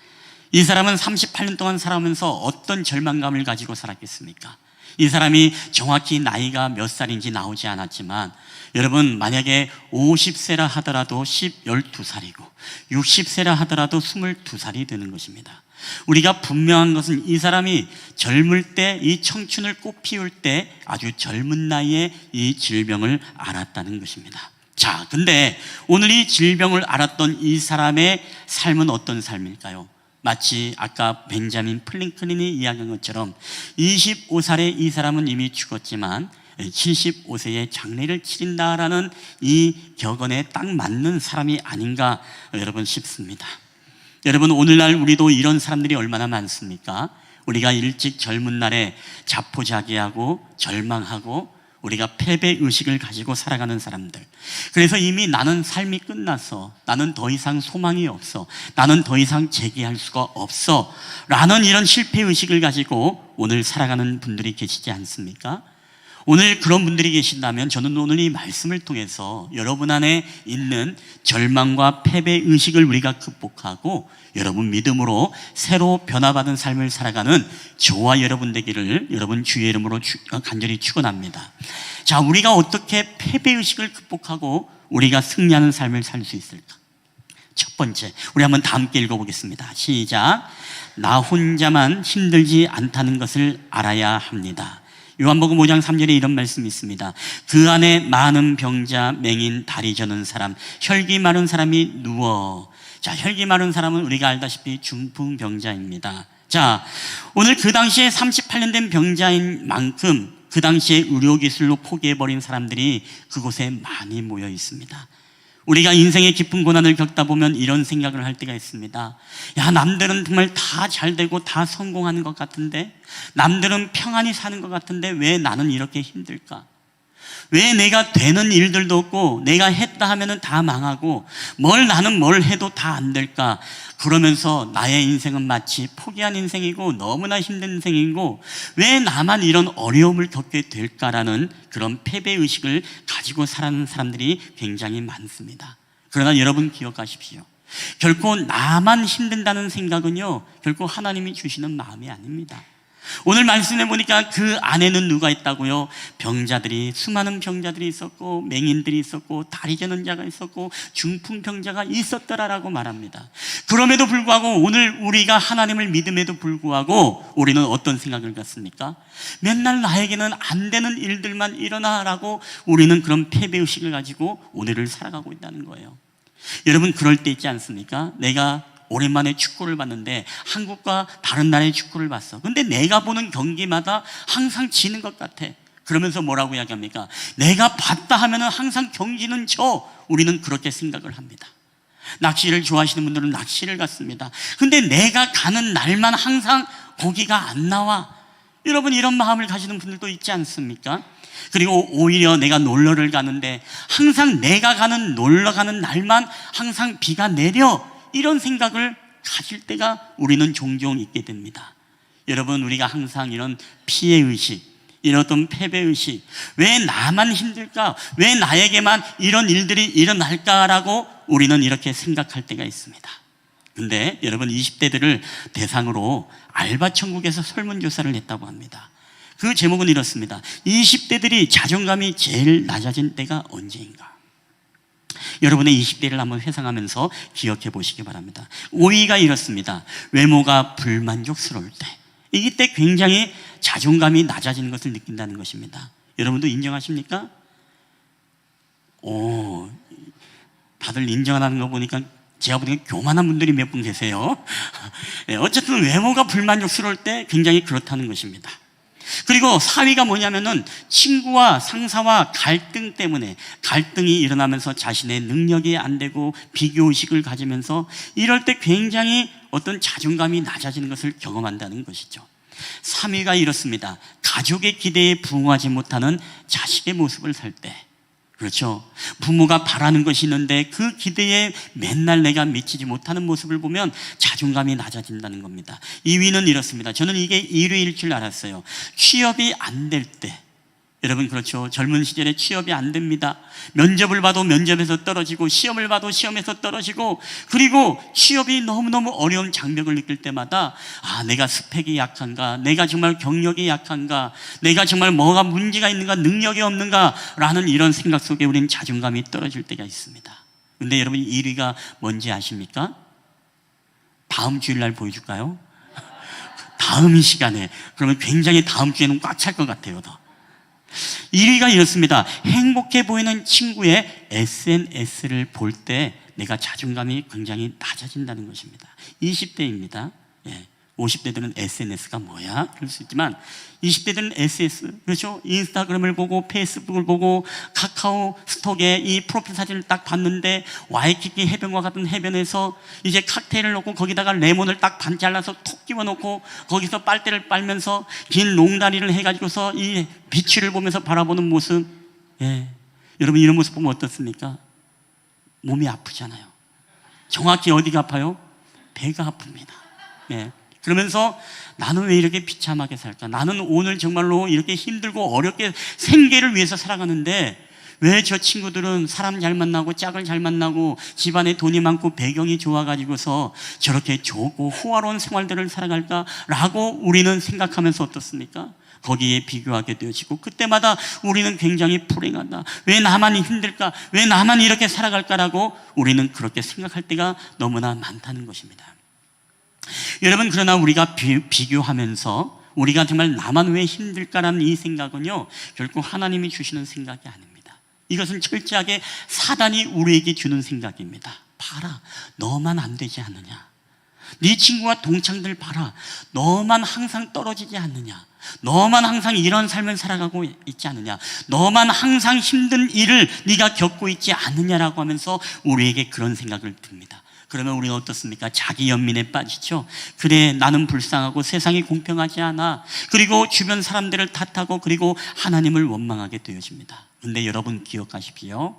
이 사람은 38년 동안 살아오면서 어떤 절망감을 가지고 살았겠습니까? 이 사람이 정확히 나이가 몇 살인지 나오지 않았지만, 여러분, 만약에 50세라 하더라도 12살이고 60세라 하더라도 22살이 되는 것입니다. 우리가 분명한 것은 이 사람이 젊을 때, 이 청춘을 꽃피울 때 아주 젊은 나이에 이 질병을 앓았다는 것입니다. 자, 근데 오늘 이 질병을 앓았던 이 사람의 삶은 어떤 삶일까요? 마치 아까 벤자민 플랭클린이 이야기한 것처럼 25살에 이 사람은 이미 죽었지만 75세에 장례를 치른다라는 이 격언에 딱 맞는 사람이 아닌가 여러분 싶습니다. 여러분, 오늘날 우리도 이런 사람들이 얼마나 많습니까? 우리가 일찍 젊은 날에 자포자기하고 절망하고 우리가 패배의식을 가지고 살아가는 사람들. 그래서 이미 나는 삶이 끝났어, 나는 더 이상 소망이 없어, 나는 더 이상 재기할 수가 없어 라는 이런 실패의식을 가지고 오늘 살아가는 분들이 계시지 않습니까? 오늘 그런 분들이 계신다면 저는 오늘 이 말씀을 통해서 여러분 안에 있는 절망과 패배의식을 우리가 극복하고 여러분 믿음으로 새로 변화받은 삶을 살아가는 저와 여러분 되기를 여러분 주의 이름으로 간절히 축원합니다. 자, 우리가 어떻게 패배의식을 극복하고 우리가 승리하는 삶을 살 수 있을까? 첫 번째, 우리 한번 다 함께 읽어보겠습니다. 시작. 나 혼자만 힘들지 않다는 것을 알아야 합니다. 요한복음 5장 3절에 이런 말씀이 있습니다. 그 안에 많은 병자, 맹인, 다리 저는 사람, 혈기 마른 사람이 누워. 자, 혈기 마른 사람은 우리가 알다시피 중풍병자입니다. 자, 오늘 그 당시에 38년 된 병자인 만큼 그 당시에 의료기술로 포기해버린 사람들이 그곳에 많이 모여 있습니다. 우리가 인생의 깊은 고난을 겪다 보면 이런 생각을 할 때가 있습니다. 야, 남들은 정말 다 잘되고 다 성공하는 것 같은데, 남들은 평안히 사는 것 같은데 왜 나는 이렇게 힘들까? 왜 내가 되는 일들도 없고 내가 했다 하면은 다 망하고 나는 뭘 해도 다 안 될까? 그러면서 나의 인생은 마치 포기한 인생이고 너무나 힘든 인생이고 왜 나만 이런 어려움을 겪게 될까라는 그런 패배의식을 가지고 살아가는 사람들이 굉장히 많습니다. 그러나 여러분 기억하십시오. 결코 나만 힘든다는 생각은요, 결코 하나님이 주시는 마음이 아닙니다. 오늘 말씀해 보니까 그 안에는 누가 있다고요? 병자들이, 수많은 병자들이 있었고 맹인들이 있었고 다리 저는 자가 있었고 중풍병자가 있었더라라고 말합니다. 그럼에도 불구하고 오늘 우리가 하나님을 믿음에도 불구하고 우리는 어떤 생각을 갖습니까? 맨날 나에게는 안 되는 일들만 일어나라고 우리는 그런 패배의식을 가지고 오늘을 살아가고 있다는 거예요. 여러분, 그럴 때 있지 않습니까? 내가 오랜만에 축구를 봤는데 한국과 다른 나라의 축구를 봤어. 근데 내가 보는 경기마다 항상 지는 것 같아. 그러면서 뭐라고 이야기합니까? 내가 봤다 하면은 항상 경기는 져. 우리는 그렇게 생각을 합니다. 낚시를 좋아하시는 분들은 낚시를 갔습니다. 근데 내가 가는 날만 항상 고기가 안 나와. 여러분, 이런 마음을 가지는 분들도 있지 않습니까? 그리고 오히려 내가 놀러를 가는데 항상 내가 가는 놀러 가는 날만 항상 비가 내려. 이런 생각을 가질 때가 우리는 종종 있게 됩니다. 여러분, 우리가 항상 이런 피해의식, 이런 어떤 패배의식, 왜 나만 힘들까? 왜 나에게만 이런 일들이 일어날까라고 우리는 이렇게 생각할 때가 있습니다. 근데 여러분, 20대들을 대상으로 알바천국에서 설문조사를 했다고 합니다. 그 제목은 이렇습니다. 20대들이 자존감이 제일 낮아진 때가 언제인가? 여러분의 20대를 한번 회상하면서 기억해 보시기 바랍니다. 5위가 이렇습니다. 외모가 불만족스러울 때. 이때 굉장히 자존감이 낮아지는 것을 느낀다는 것입니다. 여러분도 인정하십니까? 다들 인정하는 거 보니까 제가 보니까 교만한 분들이 몇 분 계세요. 어쨌든 외모가 불만족스러울 때 굉장히 그렇다는 것입니다. 그리고 4위가 뭐냐면은 친구와 상사와 갈등 때문에 갈등이 일어나면서 자신의 능력이 안 되고 비교의식을 가지면서 이럴 때 굉장히 어떤 자존감이 낮아지는 것을 경험한다는 것이죠. 3위가 이렇습니다. 가족의 기대에 부응하지 못하는 자식의 모습을 살 때. 그렇죠. 부모가 바라는 것이 있는데 그 기대에 맨날 내가 미치지 못하는 모습을 보면 자존감이 낮아진다는 겁니다. 2위는 이렇습니다. 저는 이게 1위일 줄 알았어요. 취업이 안 될 때, 여러분 그렇죠. 젊은 시절에 취업이 안 됩니다. 면접을 봐도 면접에서 떨어지고 시험을 봐도 시험에서 떨어지고, 그리고 취업이 너무너무 어려운 장벽을 느낄 때마다 내가 스펙이 약한가, 내가 정말 경력이 약한가, 내가 정말 뭐가 문제가 있는가, 능력이 없는가 라는 이런 생각 속에 우리는 자존감이 떨어질 때가 있습니다. 근데 여러분 1위가 뭔지 아십니까? 다음 주일날 보여줄까요? 다음 시간에. 그러면 굉장히 다음 주에는 꽉 찰 것 같아요. 더. 1위가 이렇습니다. 행복해 보이는 친구의 SNS를 볼 때 내가 자존감이 굉장히 낮아진다는 것입니다. 20대입니다. 50대들은 SNS가 뭐야? 그럴 수 있지만 20대들은 SNS, 그렇죠? 인스타그램을 보고 페이스북을 보고 카카오 스톡에 이 프로필 사진을 딱 봤는데 와이키키 해변과 같은 해변에서 이제 칵테일을 넣고 거기다가 레몬을 딱 반 잘라서 톡 끼워 놓고 거기서 빨대를 빨면서 긴 롱다리를 해가지고서 이 비치를 보면서 바라보는 모습, 여러분 이런 모습 보면 어떻습니까? 몸이 아프잖아요. 정확히 어디가 아파요? 배가 아픕니다. 그러면서 나는 왜 이렇게 비참하게 살까? 나는 오늘 정말로 이렇게 힘들고 어렵게 생계를 위해서 살아가는데 왜 저 친구들은 사람 잘 만나고 짝을 잘 만나고 집안에 돈이 많고 배경이 좋아가지고서 저렇게 좋고 호화로운 생활들을 살아갈까라고 우리는 생각하면서 어떻습니까? 거기에 비교하게 되어지고 그때마다 우리는 굉장히 불행하다. 왜 나만 힘들까? 왜 나만 이렇게 살아갈까라고 우리는 그렇게 생각할 때가 너무나 많다는 것입니다. 여러분, 그러나 우리가 비교하면서 우리가 정말 나만 왜 힘들까라는 이 생각은요, 결국 하나님이 주시는 생각이 아닙니다. 이것은 철저하게 사단이 우리에게 주는 생각입니다. 봐라, 너만 안 되지 않느냐? 네 친구와 동창들 봐라, 너만 항상 떨어지지 않느냐? 너만 항상 이런 삶을 살아가고 있지 않느냐? 너만 항상 힘든 일을 네가 겪고 있지 않느냐라고 하면서 우리에게 그런 생각을 듭니다. 그러면 우리는 어떻습니까? 자기 연민에 빠지죠. 그래, 나는 불쌍하고 세상이 공평하지 않아. 그리고 주변 사람들을 탓하고 그리고 하나님을 원망하게 되어집니다. 근데 여러분 기억하십시오.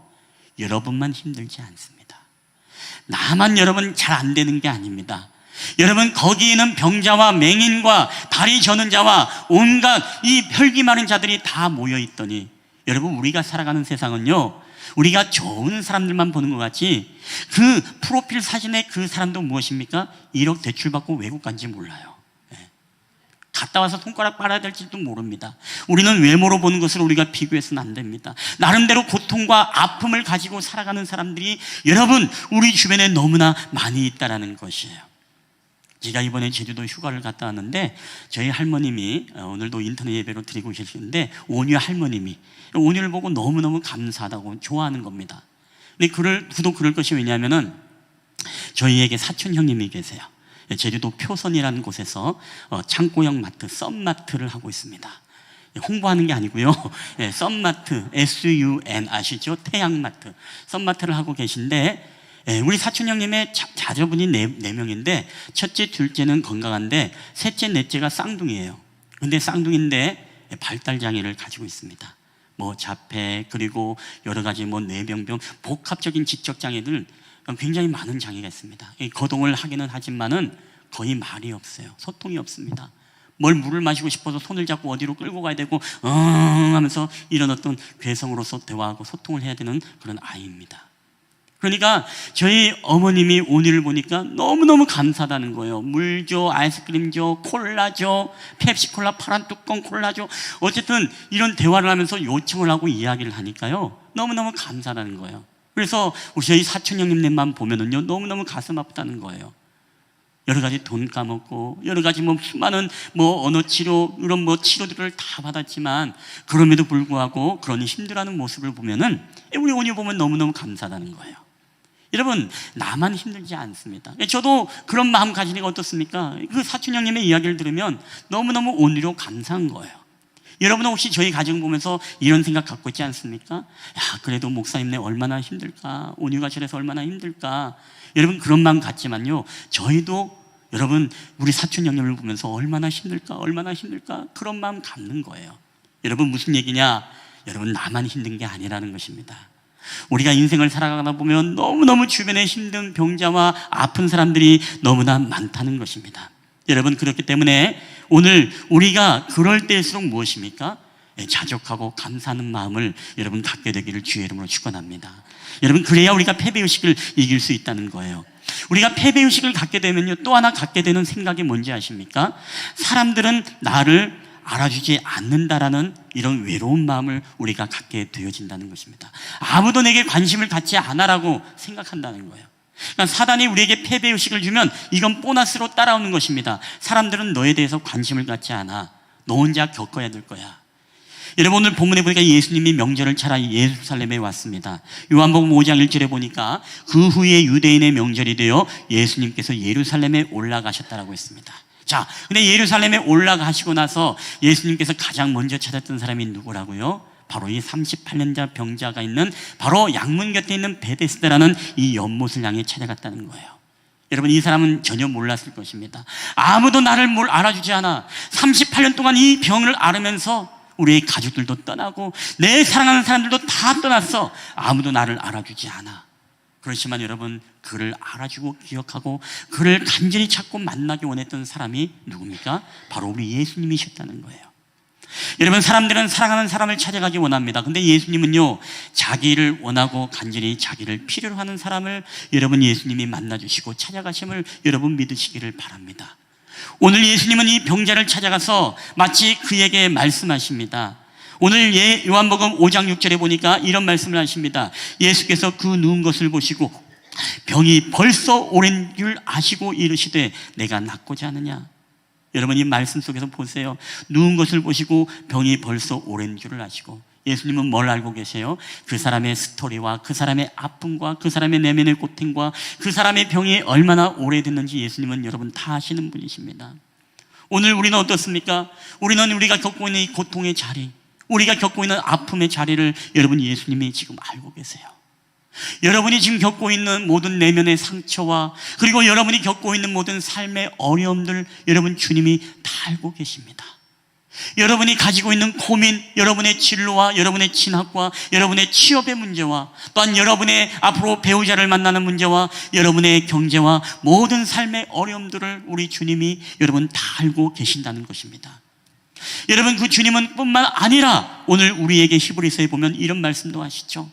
여러분만 힘들지 않습니다. 나만 여러분 잘 안 되는 게 아닙니다. 여러분, 거기에는 병자와 맹인과 다리 저는 자와 온갖 이 혈기 많은 자들이 다 모여 있더니, 여러분, 우리가 살아가는 세상은요, 우리가 좋은 사람들만 보는 것 같지 그 프로필 사진의 그 사람도 무엇입니까? 1억 대출받고 외국 간지 몰라요. 갔다 와서 손가락 빨아야 될지도 모릅니다. 우리는 외모로 보는 것을 우리가 비교해서는 안 됩니다. 나름대로 고통과 아픔을 가지고 살아가는 사람들이 여러분 우리 주변에 너무나 많이 있다는 것이에요. 제가 이번에 제주도 휴가를 갔다 왔는데 저희 할머님이 오늘도 인터넷 예배로 드리고 계시는데 온유 할머님이 온유를 보고 너무너무 감사하다고 좋아하는 겁니다. 근데 그도 그럴 것이 왜냐하면은 저희에게 사촌 형님이 계세요. 제주도 표선이라는 곳에서 창고형 마트, 썸마트를 하고 있습니다. 홍보하는 게 아니고요. 썸마트, SUN 아시죠? 태양마트. 썸마트를 하고 계신데 우리 사촌 형님의 자녀분이 네 명인데 첫째, 둘째는 건강한데 셋째, 넷째가 쌍둥이에요. 근데 쌍둥이인데 발달 장애를 가지고 있습니다. 뭐 자폐 그리고 여러 가지 뭐 뇌병변 복합적인 지적 장애들 굉장히 많은 장애가 있습니다. 거동을 하기는 하지만은 거의 말이 없어요. 소통이 없습니다. 물을 마시고 싶어서 손을 잡고 어디로 끌고 가야 되고 하면서 이런 어떤 괴성으로서 대화하고 소통을 해야 되는 그런 아이입니다. 그러니까 저희 어머님이 오늘을 보니까 너무너무 감사하다는 거예요. 물 줘, 아이스크림 줘, 콜라 줘, 펩시콜라 파란 뚜껑 콜라 줘. 어쨌든 이런 대화를 하면서 요청을 하고 이야기를 하니까요, 너무너무 감사하다는 거예요. 그래서 우리 저희 사촌 형님네만 보면은요, 너무너무 가슴 아프다는 거예요. 여러 가지 돈 까먹고 여러 가지 뭐 수많은 뭐 언어 치료 이런 뭐 치료들을 다 받았지만 그럼에도 불구하고 그런 힘들어하는 모습을 보면은 우리 온유 보면 너무너무 감사하다는 거예요. 여러분, 나만 힘들지 않습니다. 저도 그런 마음 가지니까 어떻습니까? 그 사촌 형님의 이야기를 들으면 너무너무 온유로 감사한 거예요. 여러분은 혹시 저희 가정 보면서 이런 생각 갖고 있지 않습니까? 야, 그래도 목사님네 얼마나 힘들까? 온유가 저래서 얼마나 힘들까? 여러분 그런 마음 같지만요, 저희도 여러분 우리 사촌 형님을 보면서 얼마나 힘들까? 얼마나 힘들까? 그런 마음 갖는 거예요. 여러분 무슨 얘기냐? 여러분 나만 힘든 게 아니라는 것입니다. 우리가 인생을 살아가다 보면 너무너무 주변에 힘든 병자와 아픈 사람들이 너무나 많다는 것입니다. 여러분, 그렇기 때문에 오늘 우리가 그럴 때일수록 무엇입니까? 자족하고 감사하는 마음을 여러분 갖게 되기를 주의 이름으로 축원합니다. 여러분, 그래야 우리가 패배의식을 이길 수 있다는 거예요. 우리가 패배의식을 갖게 되면요, 또 하나 갖게 되는 생각이 뭔지 아십니까? 사람들은 나를 알아주지 않는다라는 이런 외로운 마음을 우리가 갖게 되어진다는 것입니다. 아무도 내게 관심을 갖지 않아라고 생각한다는 거예요. 그러니까 사단이 우리에게 패배의식을 주면 이건 보너스로 따라오는 것입니다. 사람들은 너에 대해서 관심을 갖지 않아. 너 혼자 겪어야 될 거야. 여러분, 오늘 본문에 보니까 예수님이 명절을 찾아 예루살렘에 왔습니다. 요한복음 5장 1절에 보니까 그 후에 유대인의 명절이 되어 예수님께서 예루살렘에 올라가셨다라고 했습니다. 자, 근데 예루살렘에 올라가시고 나서 예수님께서 가장 먼저 찾았던 사람이 누구라고요? 바로 이 38년자 병자가 있는 바로 양문 곁에 있는 베데스다라는 이 연못을 향해 찾아갔다는 거예요. 여러분, 이 사람은 전혀 몰랐을 것입니다. 아무도 나를 알아주지 않아. 38년 동안 이 병을 앓으면서 우리의 가족들도 떠나고 내 사랑하는 사람들도 다 떠났어. 아무도 나를 알아주지 않아. 그렇지만 여러분, 그를 알아주고 기억하고 그를 간절히 찾고 만나기 원했던 사람이 누굽니까? 바로 우리 예수님이셨다는 거예요. 여러분, 사람들은 사랑하는 사람을 찾아가기 원합니다. 근데 예수님은요, 자기를 원하고 간절히 자기를 필요로 하는 사람을 여러분 예수님이 만나주시고 찾아가심을 여러분 믿으시기를 바랍니다. 오늘 예수님은 이 병자를 찾아가서 마치 그에게 말씀하십니다. 오늘 요한복음 5장 6절에 보니까 이런 말씀을 하십니다. 예수께서 그 누운 것을 보시고 병이 벌써 오랜 줄 아시고 이르시되 내가 낫고자 하느냐. 여러분, 이 말씀 속에서 보세요. 누운 것을 보시고 병이 벌써 오랜 줄을 아시고, 예수님은 뭘 알고 계세요? 그 사람의 스토리와 그 사람의 아픔과 그 사람의 내면의 고통과 그 사람의 병이 얼마나 오래됐는지 예수님은 여러분 다 아시는 분이십니다. 오늘 우리는 어떻습니까? 우리는 우리가 겪고 있는 이 고통의 자리, 우리가 겪고 있는 아픔의 자리를 여러분 예수님이 지금 알고 계세요. 여러분이 지금 겪고 있는 모든 내면의 상처와 그리고 여러분이 겪고 있는 모든 삶의 어려움들 여러분 주님이 다 알고 계십니다. 여러분이 가지고 있는 고민, 여러분의 진로와 여러분의 진학과 여러분의 취업의 문제와 또한 여러분의 앞으로 배우자를 만나는 문제와 여러분의 경제와 모든 삶의 어려움들을 우리 주님이 여러분 다 알고 계신다는 것입니다. 여러분, 그 주님은 뿐만 아니라 오늘 우리에게 히브리서에 보면 이런 말씀도 하시죠.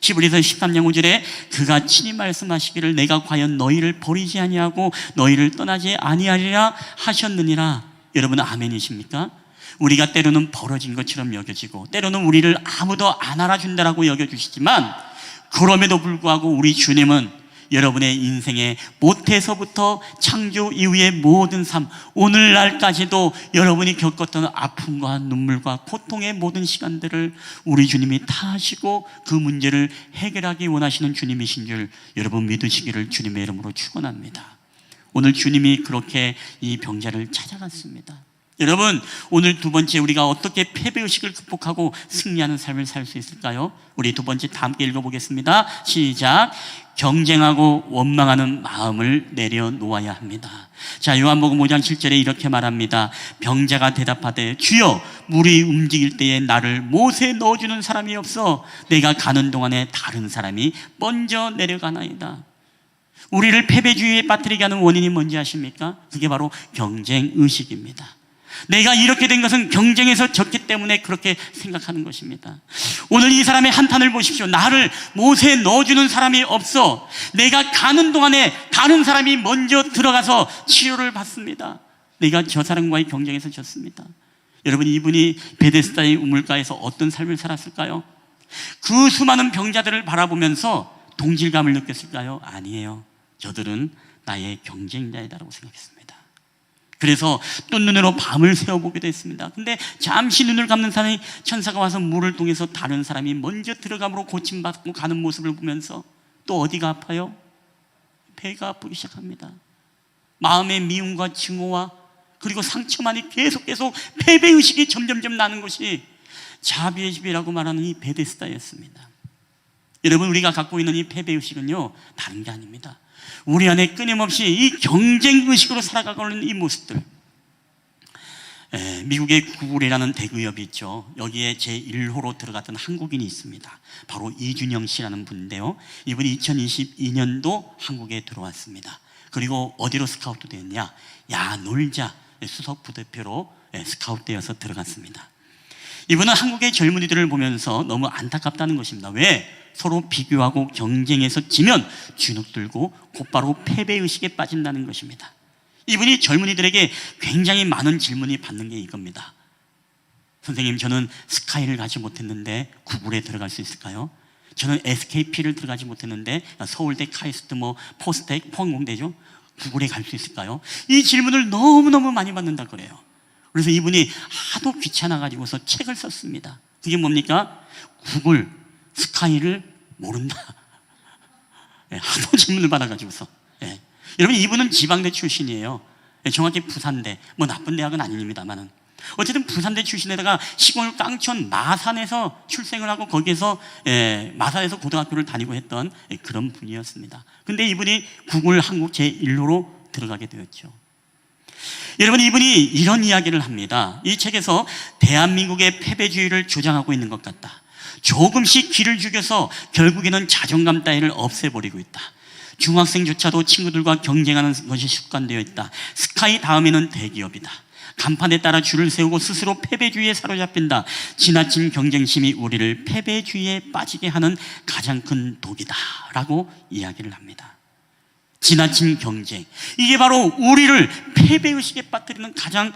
히브리서 13장 5절에 그가 친히 말씀하시기를 내가 과연 너희를 버리지 아니하고 너희를 떠나지 아니하리라 하셨느니라. 여러분, 아멘이십니까? 우리가 때로는 벌어진 것처럼 여겨지고 때로는 우리를 아무도 안 알아준다라고 여겨주시지만 그럼에도 불구하고 우리 주님은 여러분의 인생의 모태에서부터 창조 이후의 모든 삶, 오늘날까지도 여러분이 겪었던 아픔과 눈물과 고통의 모든 시간들을 우리 주님이 다 하시고 그 문제를 해결하기 원하시는 주님이신 줄 여러분 믿으시기를 주님의 이름으로 축원합니다. 오늘 주님이 그렇게 이 병자를 찾아갔습니다. 여러분, 오늘 두 번째 우리가 어떻게 패배의식을 극복하고 승리하는 삶을 살 수 있을까요? 우리 두 번째 다 함께 읽어보겠습니다. 시작. 경쟁하고 원망하는 마음을 내려놓아야 합니다. 자, 요한복음 5장 7절에 이렇게 말합니다. 병자가 대답하되 주여, 물이 움직일 때에 나를 못에 넣어주는 사람이 없어 내가 가는 동안에 다른 사람이 먼저 내려가나이다. 우리를 패배주의에 빠뜨리게 하는 원인이 뭔지 아십니까? 그게 바로 경쟁의식입니다. 내가 이렇게 된 것은 경쟁에서 졌기 때문에 그렇게 생각하는 것입니다. 오늘 이 사람의 한탄을 보십시오. 나를 못에 넣어주는 사람이 없어 내가 가는 동안에 다른 사람이 먼저 들어가서 치료를 받습니다. 내가 저 사람과의 경쟁에서 졌습니다. 여러분, 이분이 베데스다의 우물가에서 어떤 삶을 살았을까요? 그 수많은 병자들을 바라보면서 동질감을 느꼈을까요? 아니에요. 저들은 나의 경쟁자이다라고 생각했습니다. 그래서 또 눈으로 밤을 새워보기도 했습니다. 근데 잠시 눈을 감는 사람이 천사가 와서 물을 통해서 다른 사람이 먼저 들어감으로 고침받고 가는 모습을 보면서 또 어디가 아파요? 배가 아프기 시작합니다. 마음의 미움과 증오와 그리고 상처만이 계속 패배의식이 점점점 나는 것이 자비의 집이라고 말하는 이 베데스다였습니다. 여러분, 우리가 갖고 있는 이 패배의식은요, 다른 게 아닙니다. 우리 안에 끊임없이 이 경쟁의식으로 살아가고 있는 이 모습들, 미국의 구글이라는 대기업이 있죠. 여기에 제1호로 들어갔던 한국인이 있습니다. 바로 이준영 씨라는 분인데요. 이분이 2022년도 한국에 들어왔습니다. 그리고 어디로 스카우트 되었냐? 야 놀자 수석 부대표로 스카우트되어서 들어갔습니다. 이분은 한국의 젊은이들을 보면서 너무 안타깝다는 것입니다. 왜? 서로 비교하고 경쟁해서 지면 주눅 들고 곧바로 패배의식에 빠진다는 것입니다. 이분이 젊은이들에게 굉장히 많은 질문이 받는 게 이겁니다. 선생님, 저는 스카이를 가지 못했는데 구글에 들어갈 수 있을까요? 저는 SKP를 들어가지 못했는데 서울대, 카이스트, 포스텍, 포항공대죠? 구글에 갈 수 있을까요? 이 질문을 너무너무 많이 받는다 그래요. 그래서 이분이 하도 귀찮아가지고서 책을 썼습니다. 그게 뭡니까? 구글, 스카이를 모른다. 하도 질문을 받아가지고서. 여러분, 이분은 지방대 출신이에요. 정확히 부산대, 나쁜 대학은 아닙니다만은 어쨌든 부산대 출신에다가 시골 깡촌 마산에서 출생을 하고 거기에서 마산에서 고등학교를 다니고 했던 그런 분이었습니다. 근데 이분이 구글 한국 제1호로 들어가게 되었죠. 여러분, 이분이 이런 이야기를 합니다. 이 책에서 대한민국의 패배주의를 조장하고 있는 것 같다. 조금씩 기를 죽여서 결국에는 자존감 따위를 없애버리고 있다. 중학생조차도 친구들과 경쟁하는 것이 습관되어 있다. 스카이 다음에는 대기업이다. 간판에 따라 줄을 세우고 스스로 패배주의에 사로잡힌다. 지나친 경쟁심이 우리를 패배주의에 빠지게 하는 가장 큰 독이다 라고 이야기를 합니다. 지나친 경쟁, 이게 바로 우리를 패배의식에 빠뜨리는 가장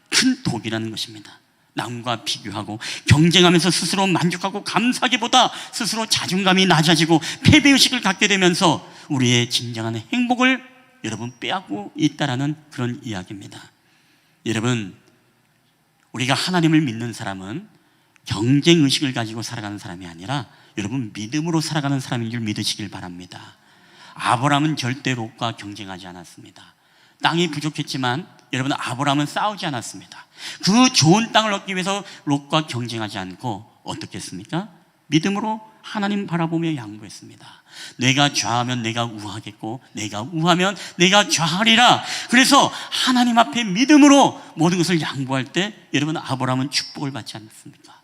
큰 독이라는 것입니다. 남과 비교하고 경쟁하면서 스스로 만족하고 감사하기보다 스스로 자존감이 낮아지고 패배의식을 갖게 되면서 우리의 진정한 행복을 여러분 빼앗고 있다라는 그런 이야기입니다. 여러분, 우리가 하나님을 믿는 사람은 경쟁의식을 가지고 살아가는 사람이 아니라 여러분 믿음으로 살아가는 사람인 줄 믿으시길 바랍니다. 아브라함은 절대 롯과 경쟁하지 않았습니다. 땅이 부족했지만 여러분, 아브라함은 싸우지 않았습니다. 그 좋은 땅을 얻기 위해서 롯과 경쟁하지 않고 어떻게 했습니까? 믿음으로 하나님 바라보며 양보했습니다. 내가 좌하면 내가 우하겠고 내가 우하면 내가 좌하리라. 그래서 하나님 앞에 믿음으로 모든 것을 양보할 때 여러분, 아브라함은 축복을 받지 않습니까?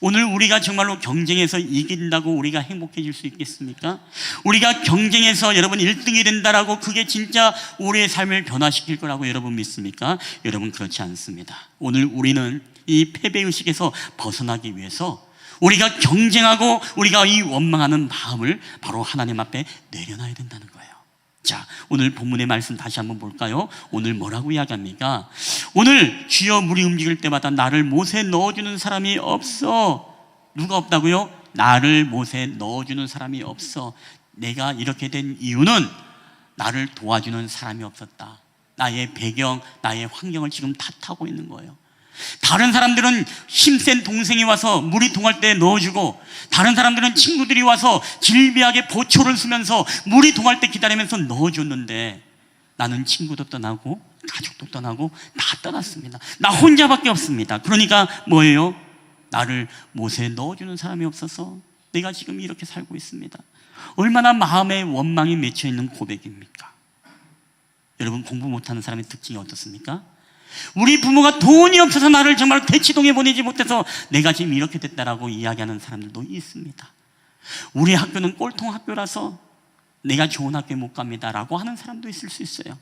오늘 우리가 정말로 경쟁해서 이긴다고 우리가 행복해질 수 있겠습니까? 우리가 경쟁해서 여러분 1등이 된다라고 그게 진짜 우리의 삶을 변화시킬 거라고 여러분 믿습니까? 여러분, 그렇지 않습니다. 오늘 우리는 이 패배의식에서 벗어나기 위해서 우리가 경쟁하고 우리가 이 원망하는 마음을 바로 하나님 앞에 내려놔야 된다는 거예요. 자, 오늘 본문의 말씀 다시 한번 볼까요? 오늘 뭐라고 이야기합니까? 오늘 주여 물이 움직일 때마다 나를 못에 넣어주는 사람이 없어. 누가 없다고요? 나를 못에 넣어주는 사람이 없어. 내가 이렇게 된 이유는 나를 도와주는 사람이 없었다. 나의 배경, 나의 환경을 지금 탓하고 있는 거예요. 다른 사람들은 힘센 동생이 와서 물이 동할 때 넣어주고, 다른 사람들은 친구들이 와서 질비하게 보초를 쓰면서 물이 동할 때 기다리면서 넣어줬는데 나는 친구도 떠나고 가족도 떠나고 다 떠났습니다. 나 혼자밖에 없습니다. 그러니까 뭐예요? 나를 못에 넣어주는 사람이 없어서 내가 지금 이렇게 살고 있습니다. 얼마나 마음에 원망이 맺혀 있는 고백입니까? 여러분, 공부 못하는 사람의 특징이 어떻습니까? 우리 부모가 돈이 없어서 나를 정말 대치동에 보내지 못해서 내가 지금 이렇게 됐다라고 이야기하는 사람들도 있습니다. 우리 학교는 꼴통 학교라서 내가 좋은 학교에 못 갑니다 라고 하는 사람도 있을 수 있어요.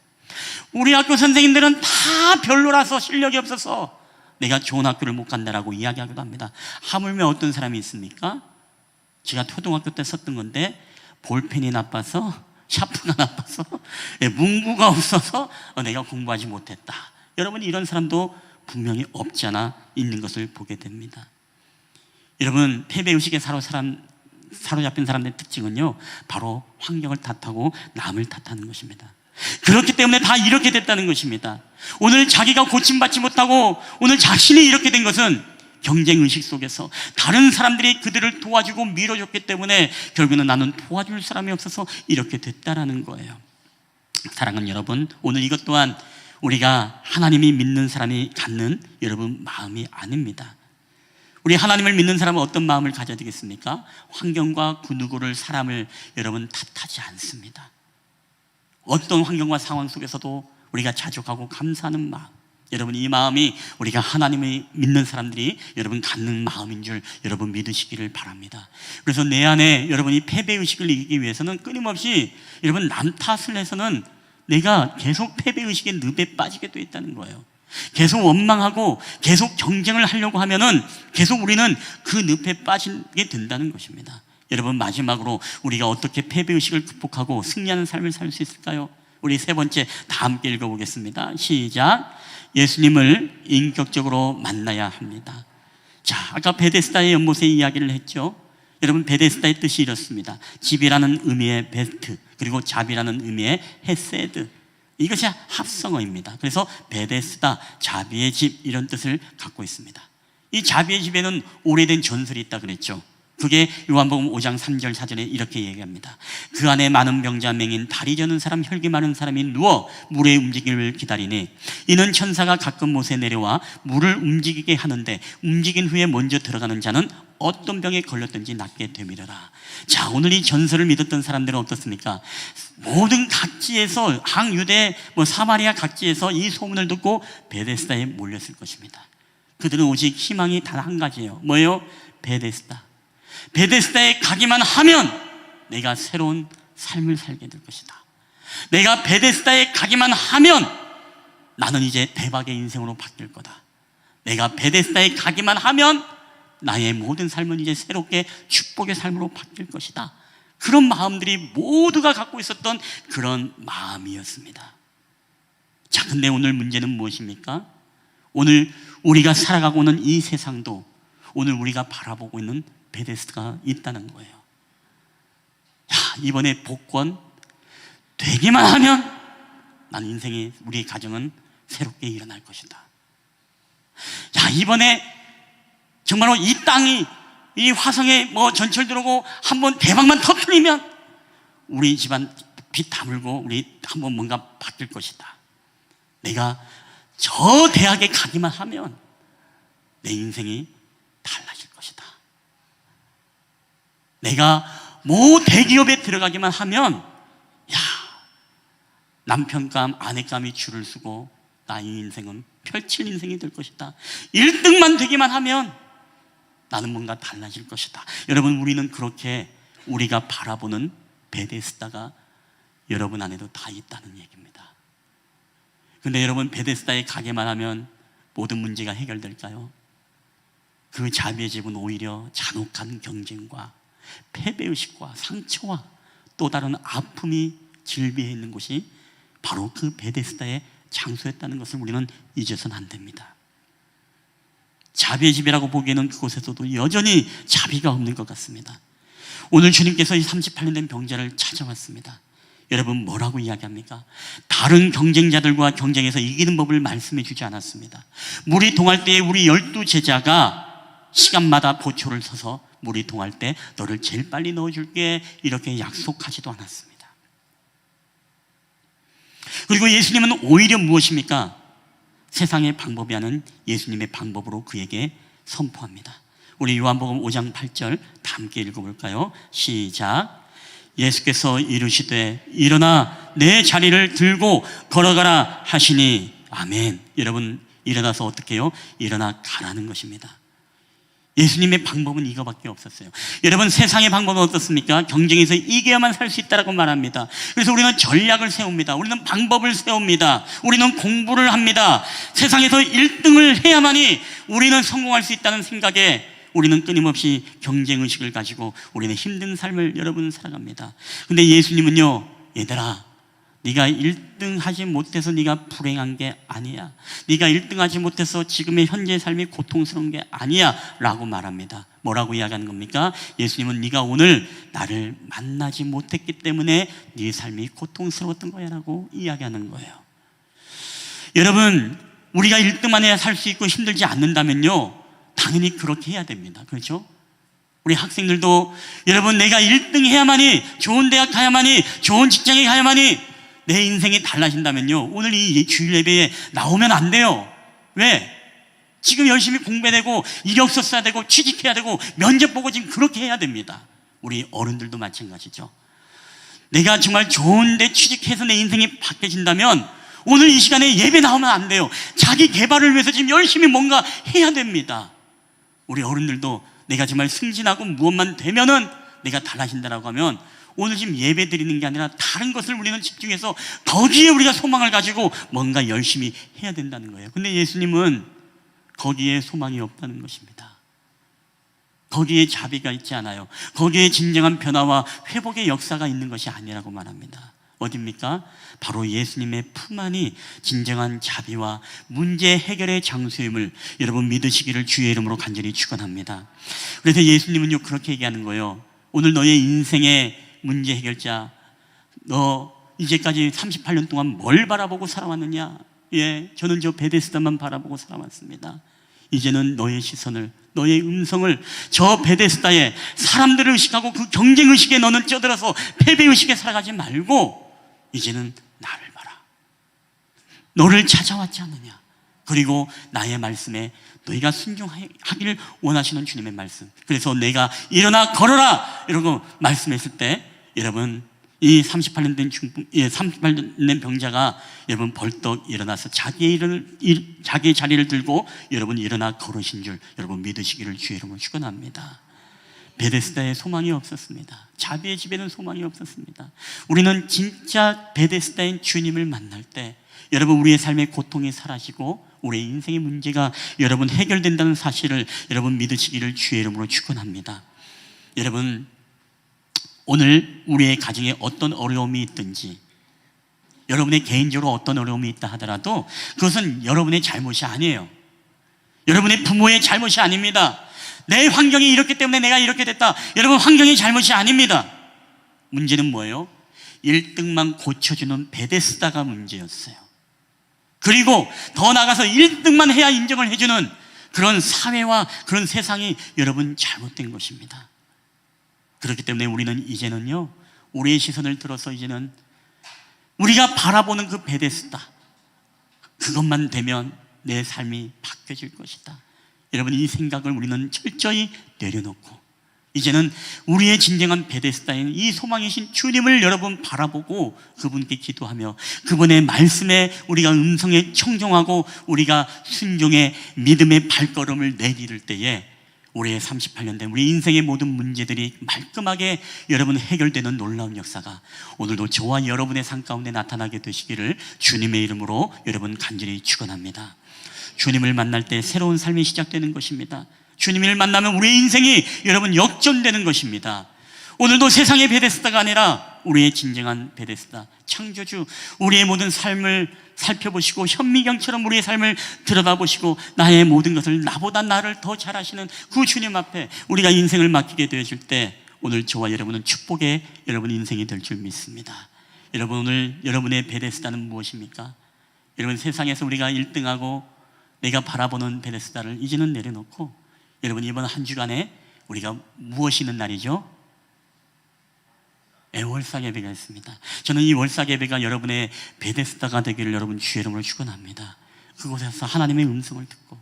우리 학교 선생님들은 다 별로라서 실력이 없어서 내가 좋은 학교를 못 간다라고 이야기하기도 합니다. 하물며 어떤 사람이 있습니까? 제가 초등학교 때 썼던 건데 볼펜이 나빠서, 샤프가 나빠서, 문구가 없어서 내가 공부하지 못했다. 여러분, 이런 사람도 분명히 없지 않아 있는 것을 보게 됩니다. 여러분, 패배의식에 사로잡힌 사람들의 특징은요, 바로 환경을 탓하고 남을 탓하는 것입니다. 그렇기 때문에 다 이렇게 됐다는 것입니다. 오늘 자기가 고침받지 못하고 오늘 자신이 이렇게 된 것은 경쟁의식 속에서 다른 사람들이 그들을 도와주고 밀어줬기 때문에 결국에는 나는 도와줄 사람이 없어서 이렇게 됐다라는 거예요. 사랑하는 여러분, 오늘 이것 또한 우리가 하나님이 믿는 사람이 갖는 여러분 마음이 아닙니다. 우리 하나님을 믿는 사람은 어떤 마음을 가져야 되겠습니까? 환경과 그 누구를, 사람을 여러분 탓하지 않습니다. 어떤 환경과 상황 속에서도 우리가 자족하고 감사하는 마음, 여러분, 이 마음이 우리가 하나님을 믿는 사람들이 여러분 갖는 마음인 줄 여러분 믿으시기를 바랍니다. 그래서 내 안에 여러분이 패배의식을 이기기 위해서는 끊임없이 여러분 남 탓을 해서는 내가 계속 패배의식의 늪에 빠지게 돼 있다는 거예요. 계속 원망하고 계속 경쟁을 하려고 하면은 계속 우리는 그 늪에 빠지게 된다는 것입니다. 여러분, 마지막으로 우리가 어떻게 패배의식을 극복하고 승리하는 삶을 살 수 있을까요? 우리 세 번째 다 함께 읽어보겠습니다. 시작. 예수님을 인격적으로 만나야 합니다. 자, 아까 베데스다의 연못의 이야기를 했죠. 여러분, 베데스다의 뜻이 이렇습니다. 집이라는 의미의 베스트, 그리고 잡이라는 의미의 헤세드, 이것이 합성어입니다. 그래서 베데스다, 자비의 집, 이런 뜻을 갖고 있습니다. 이 자비의 집에는 오래된 전설이 있다 그랬죠. 그게 요한복음 5장 3절 4절에 이렇게 얘기합니다. 그 안에 많은 병자, 맹인, 다리 저는 사람, 혈기 많은 사람이 누워 물의 움직임을 기다리니 이는 천사가 가끔 못에 내려와 물을 움직이게 하는데 움직인 후에 먼저 들어가는 자는 어떤 병에 걸렸든지 낫게 되미르라. 자, 오늘 이 전설을 믿었던 사람들은 어떻습니까? 모든 각지에서 항유대, 사마리아 각지에서 이 소문을 듣고 베데스다에 몰렸을 것입니다. 그들은 오직 희망이 단 한 가지예요. 뭐예요? 베데스다. 베데스다에 가기만 하면 내가 새로운 삶을 살게 될 것이다. 내가 베데스다에 가기만 하면 나는 이제 대박의 인생으로 바뀔 거다. 내가 베데스다에 가기만 하면 나의 모든 삶은 이제 새롭게 축복의 삶으로 바뀔 것이다. 그런 마음들이 모두가 갖고 있었던 그런 마음이었습니다. 자, 근데 오늘 문제는 무엇입니까? 오늘 우리가 살아가고 있는 이 세상도 오늘 우리가 바라보고 있는 베데스다가 있다는 거예요. 야, 이번에 복권 되기만 하면 난 인생에 우리 가정은 새롭게 일어날 것이다. 야, 이번에 정말로 이 땅이 이 화성에 전철 들어오고 한번 대박만 터뜨리면 우리 집안 빚 다물고 우리 한번 뭔가 바뀔 것이다. 내가 저 대학에 가기만 하면 내 인생이 달라질 것이다. 내가 모 대기업에 들어가기만 하면 야, 남편감 아내감이 줄을 서고 나의 인생은 펼칠 인생이 될 것이다. 1등만 되기만 하면 나는 뭔가 달라질 것이다. 여러분, 우리는 그렇게 우리가 바라보는 베데스다가 여러분 안에도 다 있다는 얘기입니다. 근데 여러분, 베데스다에 가기만 하면 모든 문제가 해결될까요? 그 자비의 집은 오히려 잔혹한 경쟁과 패배의식과 상처와 또 다른 아픔이 질비해 있는 곳이 바로 그 베데스다의 장소였다는 것을 우리는 잊어서는 안 됩니다. 자비의 집이라고 보기에는 그곳에서도 여전히 자비가 없는 것 같습니다. 오늘 주님께서 이 38년 된 병자를 찾아왔습니다. 여러분, 뭐라고 이야기합니까? 다른 경쟁자들과 경쟁해서 이기는 법을 말씀해 주지 않았습니다. 물이 동할 때에 우리 12제자가 시간마다 보초를 서서 물이 동할 때 너를 제일 빨리 넣어줄게 이렇게 약속하지도 않았습니다. 그리고 예수님은 오히려 무엇입니까? 세상의 방법이 아닌 예수님의 방법으로 그에게 선포합니다. 우리 요한복음 5장 8절 다 함께 읽어볼까요? 시작. 예수께서 이르시되 일어나 내 자리를 들고 걸어가라 하시니 아멘. 여러분, 일어나서 어떻게 해요? 일어나 가라는 것입니다. 예수님의 방법은 이거밖에 없었어요. 여러분, 세상의 방법은 어떻습니까? 경쟁에서 이겨야만 살 수 있다고 말합니다. 그래서 우리는 전략을 세웁니다. 우리는 방법을 세웁니다. 우리는 공부를 합니다. 세상에서 1등을 해야만이 우리는 성공할 수 있다는 생각에 우리는 끊임없이 경쟁의식을 가지고 우리는 힘든 삶을 여러분 살아갑니다. 근데 예수님은요, 얘들아, 네가 1등 하지 못해서 네가 불행한 게 아니야. 네가 1등 하지 못해서 지금의 현재 삶이 고통스러운 게 아니야 라고 말합니다. 뭐라고 이야기하는 겁니까? 예수님은 네가 오늘 나를 만나지 못했기 때문에 네 삶이 고통스러웠던 거야 라고 이야기하는 거예요. 여러분, 우리가 1등만 해야 살 수 있고 힘들지 않는다면요, 당연히 그렇게 해야 됩니다. 그렇죠? 우리 학생들도 여러분, 내가 1등 해야만이, 좋은 대학 가야만이, 좋은 직장에 가야만이 내 인생이 달라진다면요, 오늘 이 주일 예배에 나오면 안 돼요. 왜? 지금 열심히 공부해야 되고 이력서 써야 되고 취직해야 되고 면접 보고 지금 그렇게 해야 됩니다. 우리 어른들도 마찬가지죠. 내가 정말 좋은 데 취직해서 내 인생이 바뀌어진다면 오늘 이 시간에 예배 나오면 안 돼요. 자기 개발을 위해서 지금 열심히 뭔가 해야 됩니다. 우리 어른들도 내가 정말 승진하고 무엇만 되면은 내가 달라진다라고 하면 오늘 지금 예배 드리는 게 아니라 다른 것을 우리는 집중해서 거기에 우리가 소망을 가지고 뭔가 열심히 해야 된다는 거예요. 근데 예수님은 거기에 소망이 없다는 것입니다. 거기에 자비가 있지 않아요. 거기에 진정한 변화와 회복의 역사가 있는 것이 아니라고 말합니다. 어디입니까? 바로 예수님의 품 안이 진정한 자비와 문제 해결의 장소임을 여러분 믿으시기를 주의 이름으로 간절히 축원합니다. 그래서 예수님은요 그렇게 얘기하는 거예요. 오늘 너의 인생의 문제 해결자, 너 이제까지 38년 동안 뭘 바라보고 살아왔느냐? 예, 저는 저 베데스다만 바라보고 살아왔습니다. 이제는 너의 시선을, 너의 음성을 저 베데스다에 사람들을 의식하고 그 경쟁의식에 너는 쪄들어서 패배의식에 살아가지 말고 이제는 나를 봐라. 너를 찾아왔지 않느냐? 그리고 나의 말씀에 너희가 순종하기를 원하시는 주님의 말씀. 그래서 내가 일어나 걸어라 이러고 말씀했을 때 여러분 이 38년 된 병자가 여러분 벌떡 일어나서 자기의 자리를 들고 여러분 일어나 걸으신 줄 여러분 믿으시기를 주의 이름으로 축원합니다. 베데스다에 소망이 없었습니다. 자비의 집에는 소망이 없었습니다. 우리는 진짜 베데스다인 주님을 만날 때 여러분 우리의 삶의 고통이 사라지고 우리의 인생의 문제가 여러분 해결된다는 사실을 여러분 믿으시기를 주의 이름으로 축원합니다. 여러분 오늘 우리의 가정에 어떤 어려움이 있든지 여러분의 개인적으로 어떤 어려움이 있다 하더라도 그것은 여러분의 잘못이 아니에요. 여러분의 부모의 잘못이 아닙니다. 내 환경이 이렇기 때문에 내가 이렇게 됐다. 여러분 환경이 잘못이 아닙니다. 문제는 뭐예요? 1등만 고쳐주는 베데스다가 문제였어요. 그리고 더 나아가서 1등만 해야 인정을 해주는 그런 사회와 그런 세상이 여러분 잘못된 것입니다. 그렇기 때문에 우리는 이제는요 우리의 시선을 들어서 이제는 우리가 바라보는 그 베데스다 그것만 되면 내 삶이 바뀌어질 것이다. 여러분 이 생각을 우리는 철저히 내려놓고 이제는 우리의 진정한 베데스다인 이 소망이신 주님을 여러분 바라보고 그분께 기도하며 그분의 말씀에 우리가 음성에 청종하고 우리가 순종의 믿음의 발걸음을 내디딜 때에 우리의 38년 된 우리 인생의 모든 문제들이 말끔하게 여러분 해결되는 놀라운 역사가 오늘도 저와 여러분의 삶 가운데 나타나게 되시기를 주님의 이름으로 여러분 간절히 축원합니다. 주님을 만날 때 새로운 삶이 시작되는 것입니다. 주님을 만나면 우리의 인생이 여러분 역전되는 것입니다. 오늘도 세상의 베데스다가 아니라 우리의 진정한 베데스다 창조주 우리의 모든 삶을 살펴보시고 현미경처럼 우리의 삶을 들여다보시고 나의 모든 것을 나보다 나를 더 잘 아시는 그 주님 앞에 우리가 인생을 맡기게 되어질 때 오늘 저와 여러분은 축복의 여러분 인생이 될 줄 믿습니다. 여러분 오늘 여러분의 베데스다는 무엇입니까? 여러분 세상에서 우리가 1등하고 내가 바라보는 베데스다를 이제는 내려놓고 여러분 이번 한 주간에 우리가 무엇이 있는 날이죠? 월삭 예배가 있습니다. 저는 이 월삭 예배가 여러분의 베데스다가 되기를 여러분 주의 이름으로 축원합니다. 그곳에서 하나님의 음성을 듣고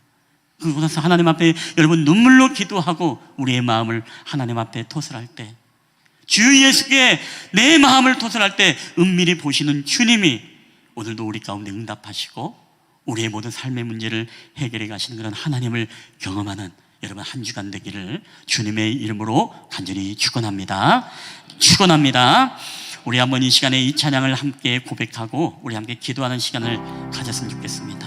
그곳에서 하나님 앞에 여러분 눈물로 기도하고 우리의 마음을 하나님 앞에 토설할 때 주 예수께 내 마음을 토설할 때 은밀히 보시는 주님이 오늘도 우리 가운데 응답하시고 우리의 모든 삶의 문제를 해결해 가시는 그런 하나님을 경험하는 여러분 한 주간 되기를 주님의 이름으로 간절히 축원합니다. 축원합니다. 우리 한번 이 시간에 이 찬양을 함께 고백하고 우리 함께 기도하는 시간을 가졌으면 좋겠습니다.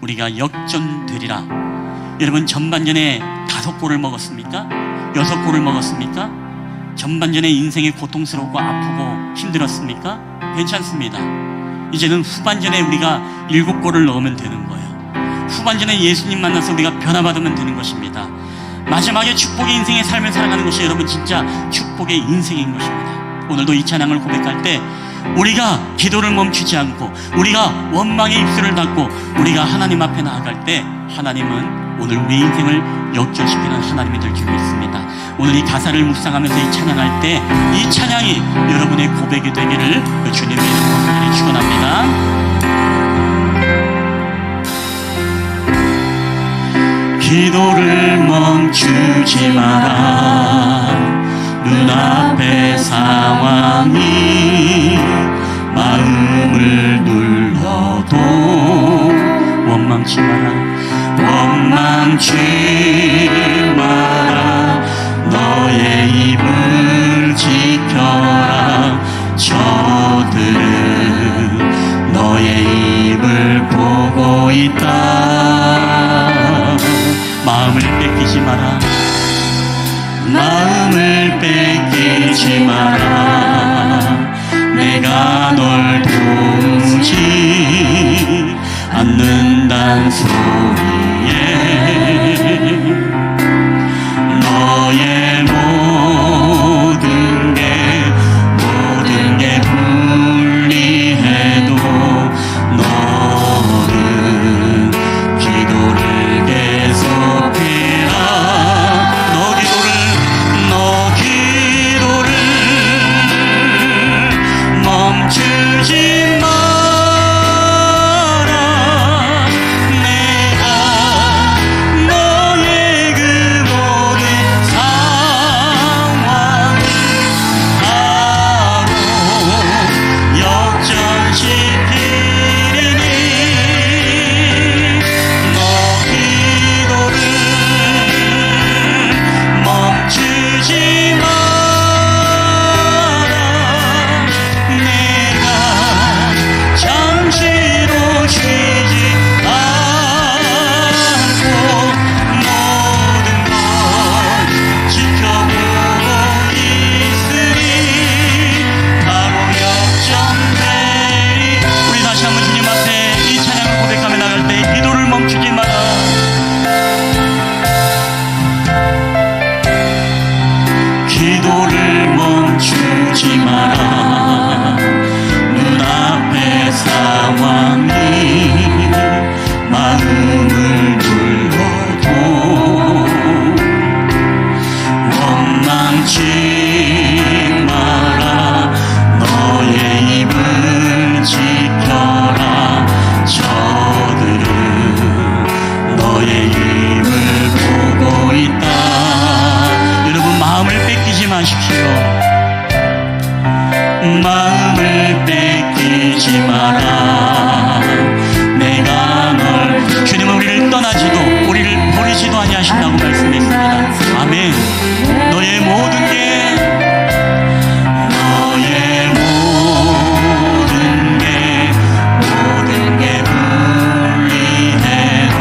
우리가 역전되리라. 여러분 전반전에 5골을 먹었습니까? 6골을 먹었습니까? 전반전에 인생이 고통스럽고 아프고 힘들었습니까? 괜찮습니다. 이제는 후반전에 우리가 7골을 넣으면 되는 거예요. 후반전에 예수님 만나서 우리가 변화받으면 되는 것입니다. 마지막에 축복의 인생의 삶을 살아가는 것이 여러분 진짜 축복의 인생인 것입니다. 오늘도 이 찬양을 고백할 때 우리가 기도를 멈추지 않고 우리가 원망의 입술을 닫고 우리가 하나님 앞에 나아갈 때 하나님은 오늘 우리 인생을 역전시키는 하나님이 될 줄 믿습니다. 오늘 이 가사를 묵상하면서 이 찬양할 때 이 찬양이 여러분의 고백이 되기를 주님의 이름으로 축원합니다. 기도를 멈추지 마라. 눈앞의 상황이 마음을 눌러 있어도 원망치 마라 원망치 마라 너의 입을 지켜라 저들은 너의 입을 보고 있다 마음을 뺏기지 마라 마음을 뺏기지 마라 내가 널 도우지 않는단 소리에 너의 모든 게 불리해도 너는 기도를 계속해라 너 기도를 멈추지 마라 내가 너의 그 모든 상황을 바로 역전시키리니 너 기도를 멈추지 마라 내가 잠시도 쉬지 않고 모든 걸 지켜보고 있으니 바로 역전되리 우리 다시 한번 주님 앞에 이 찬양을 고백하며 나갈 때 기도를 멈추지 마라 기도를 멈추지 마라 눈앞의 상황이 마음을 눌러도 원망치 마라 너의 입을 지켜라 저들은 너의 입을 보고 있다 여러분 마음을 뺏기지 마십시오 마음을 뺏기지 마라 내가 널 주님은 우리를 떠나지도 우리를 버리지도 아니하신다고 말씀했습니다 아멘 너의 모든 게 불리해도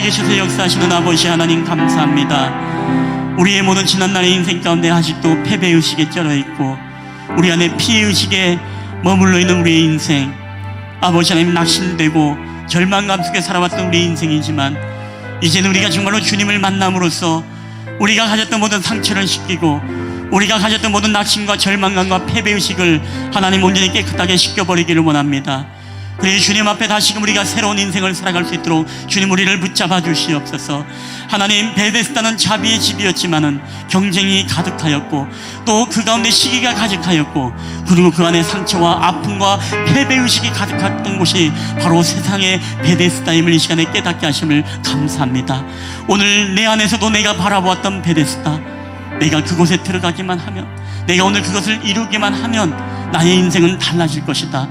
살아계셔서 역사하시는 아버지 하나님 감사합니다. 우리의 모든 지난날의 인생 가운데 아직도 패배의식에 쩔어있고 우리 안에 피해의식에 머물러 있는 우리의 인생, 아버지 하나님 낙심되고 절망감 속에 살아왔던 우리의 인생이지만 이제는 우리가 정말로 주님을 만남으로써 우리가 가졌던 모든 상처를 씻기고 우리가 가졌던 모든 낙심과 절망감과 패배의식을 하나님 온전히 깨끗하게 씻겨버리기를 원합니다. 그래 주님 앞에 다시금 우리가 새로운 인생을 살아갈 수 있도록 주님 우리를 붙잡아 주시옵소서. 하나님, 베데스다는 자비의 집이었지만은 경쟁이 가득하였고 또 그 가운데 시기가 가득하였고 그리고 그 안에 상처와 아픔과 패배의식이 가득했던 곳이 바로 세상의 베데스다임을 이 시간에 깨닫게 하심을 감사합니다. 오늘 내 안에서도 내가 바라보았던 베데스다, 내가 그곳에 들어가기만 하면, 내가 오늘 그것을 이루기만 하면 나의 인생은 달라질 것이다.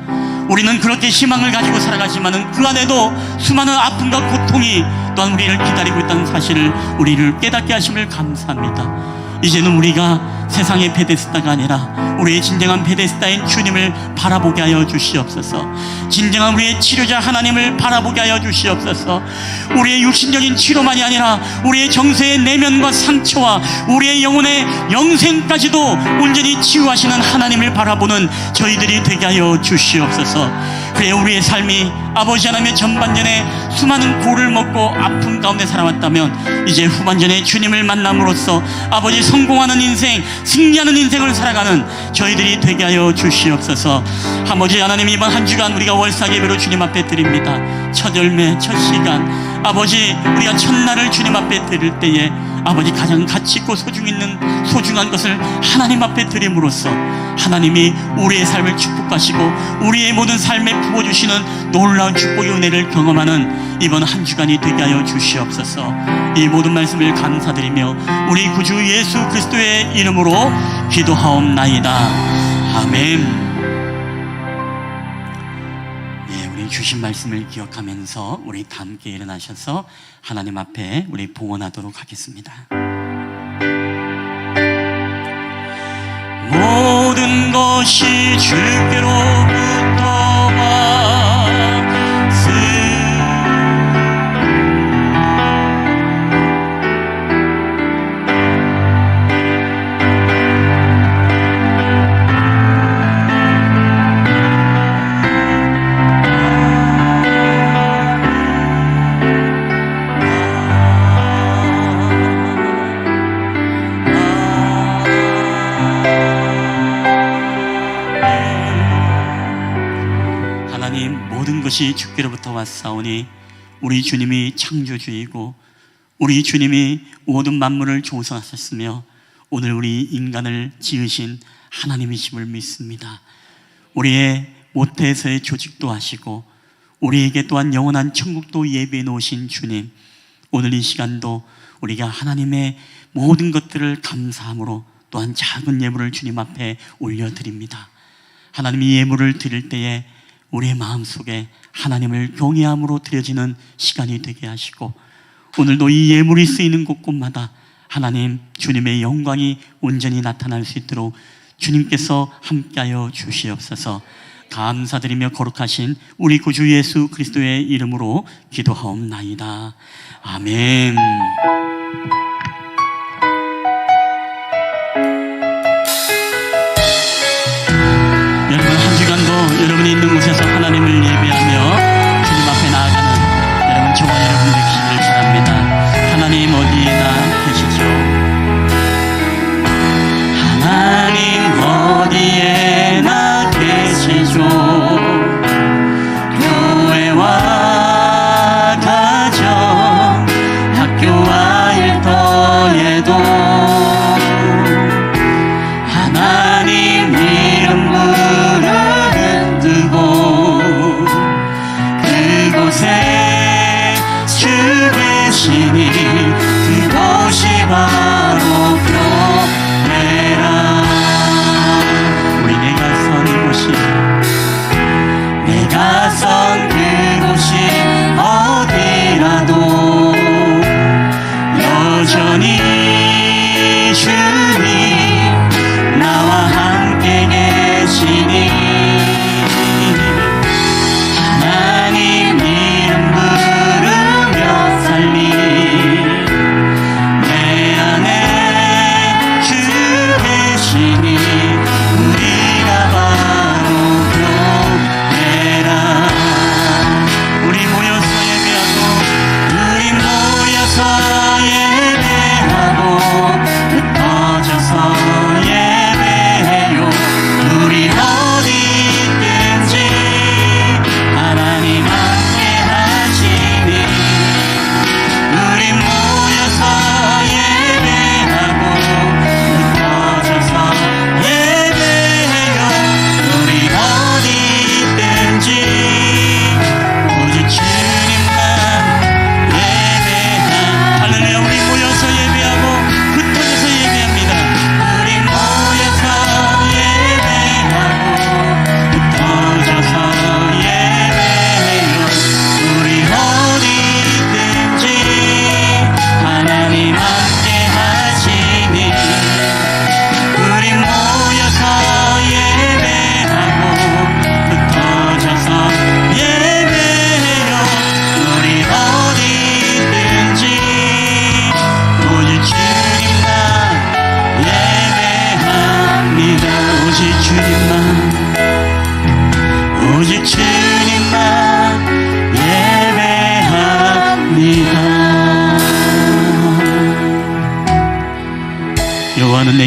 우리는 그렇게 희망을 가지고 살아가지만은 그 안에도 수많은 아픔과 고통이 또한 우리를 기다리고 있다는 사실을 우리를 깨닫게 하심을 감사합니다. 이제는 우리가 세상의 베데스다가 아니라 우리의 진정한 베데스다인 주님을 바라보게 하여 주시옵소서. 진정한 우리의 치료자 하나님을 바라보게 하여 주시옵소서. 우리의 육신적인 치료만이 아니라 우리의 정서의 내면과 상처와 우리의 영혼의 영생까지도 온전히 치유하시는 하나님을 바라보는 저희들이 되게 하여 주시옵소서. 그래 우리의 삶이 아버지 하나님의 전반전에 수많은 고를 먹고 아픔 가운데 살아왔다면 이제 후반전에 주님을 만남으로써 아버지 성공하는 인생, 승리하는 인생을 살아가는 저희들이 되게 하여 주시옵소서. 아버지 하나님, 이번 한 주간 우리가 월삭 예배로 주님 앞에 드립니다. 첫 열매, 첫 시간, 아버지 우리가 첫날을 주님 앞에 드릴 때에 아버지 가장 가치 있고 소중한 것을 하나님 앞에 드림으로써 하나님이 우리의 삶을 축복하시고 우리의 모든 삶에 부어주시는 놀라운 축복의 은혜를 경험하는 이번 한 주간이 되게 하여 주시옵소서. 이 모든 말씀을 감사드리며 우리 구주 예수 그리스도의 이름으로 기도하옵나이다. 아멘. 우리 주신 말씀을 기억하면서 우리 다 함께 일어나셔서 하나님 앞에 우리 봉헌하도록 하겠습니다. 모든 것이 주께로부터 모든 것이 주께로부터 왔사오니 우리 주님이 창조주이고 우리 주님이 모든 만물을 조성하셨으며 오늘 우리 인간을 지으신 하나님이심을 믿습니다. 우리의 모태에서의 조직도 하시고 우리에게 또한 영원한 천국도 예비해 놓으신 주님, 오늘 이 시간도 우리가 하나님의 모든 것들을 감사함으로 또한 작은 예물을 주님 앞에 올려드립니다. 하나님이 예물을 드릴 때에 우리의 마음속에 하나님을 경외함으로 드려지는 시간이 되게 하시고 오늘도 이 예물이 쓰이는 곳곳마다 하나님 주님의 영광이 온전히 나타날 수 있도록 주님께서 함께하여 주시옵소서. 감사드리며 거룩하신 우리 구주 예수 그리스도의 이름으로 기도하옵나이다. 아멘. 여러분, 한 주간도 여러분이 있는 곳에서 하나님을 예배하며 주님 앞에 나아가는 여러분, 저와 여러분 되시기를 바랍니다. 하나님 어디에나 계시죠? 하나님 어디에나 계시죠? 교회와 가정, 학교와 일터에도 하나님 이름 부르는 그곳, 그곳에 주 계시니 그곳이 바로 교회라. 우리 내가 선 곳이, 내가 선 그곳이 어디라도 여전히 주님 나와 함께 계시니 하나님 이름 부르며 살리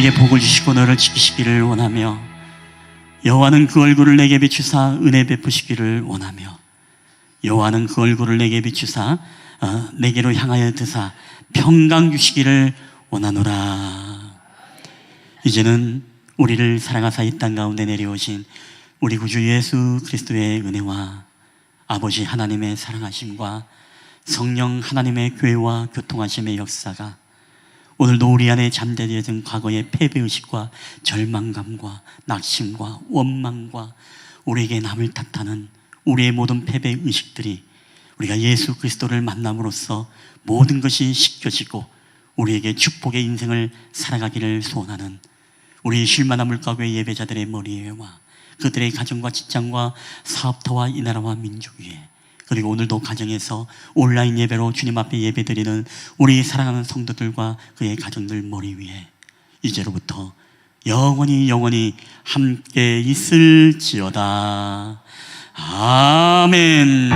내게 복을 주시고 너를 지키시기를 원하며 여호와는 그 얼굴을 내게 비추사 은혜 베푸시기를 원하며 여호와는 그 얼굴을 내게 비추사 내게로 향하여 드사 평강 주시기를 원하노라. 이제는 우리를 사랑하사 이 땅 가운데 내려오신 우리 구주 예수 그리스도의 은혜와 아버지 하나님의 사랑하심과 성령 하나님의 교회와 교통하심의 역사가 오늘도 우리 안에 잠재되어진 과거의 패배의식과 절망감과 낙심과 원망과 우리에게 남을 탓하는 우리의 모든 패배의식들이 우리가 예수 그리스도를 만남으로써 모든 것이 씻겨지고 우리에게 축복의 인생을 살아가기를 소원하는 우리 쉴만한 물가구의 예배자들의 머리 위에와 그들의 가정과 직장과 사업터와 이 나라와 민족 위에 그리고 오늘도 가정에서 온라인 예배로 주님 앞에 예배드리는 우리 사랑하는 성도들과 그의 가정들 머리 위에 이제로부터 영원히 함께 있을지어다. 아멘.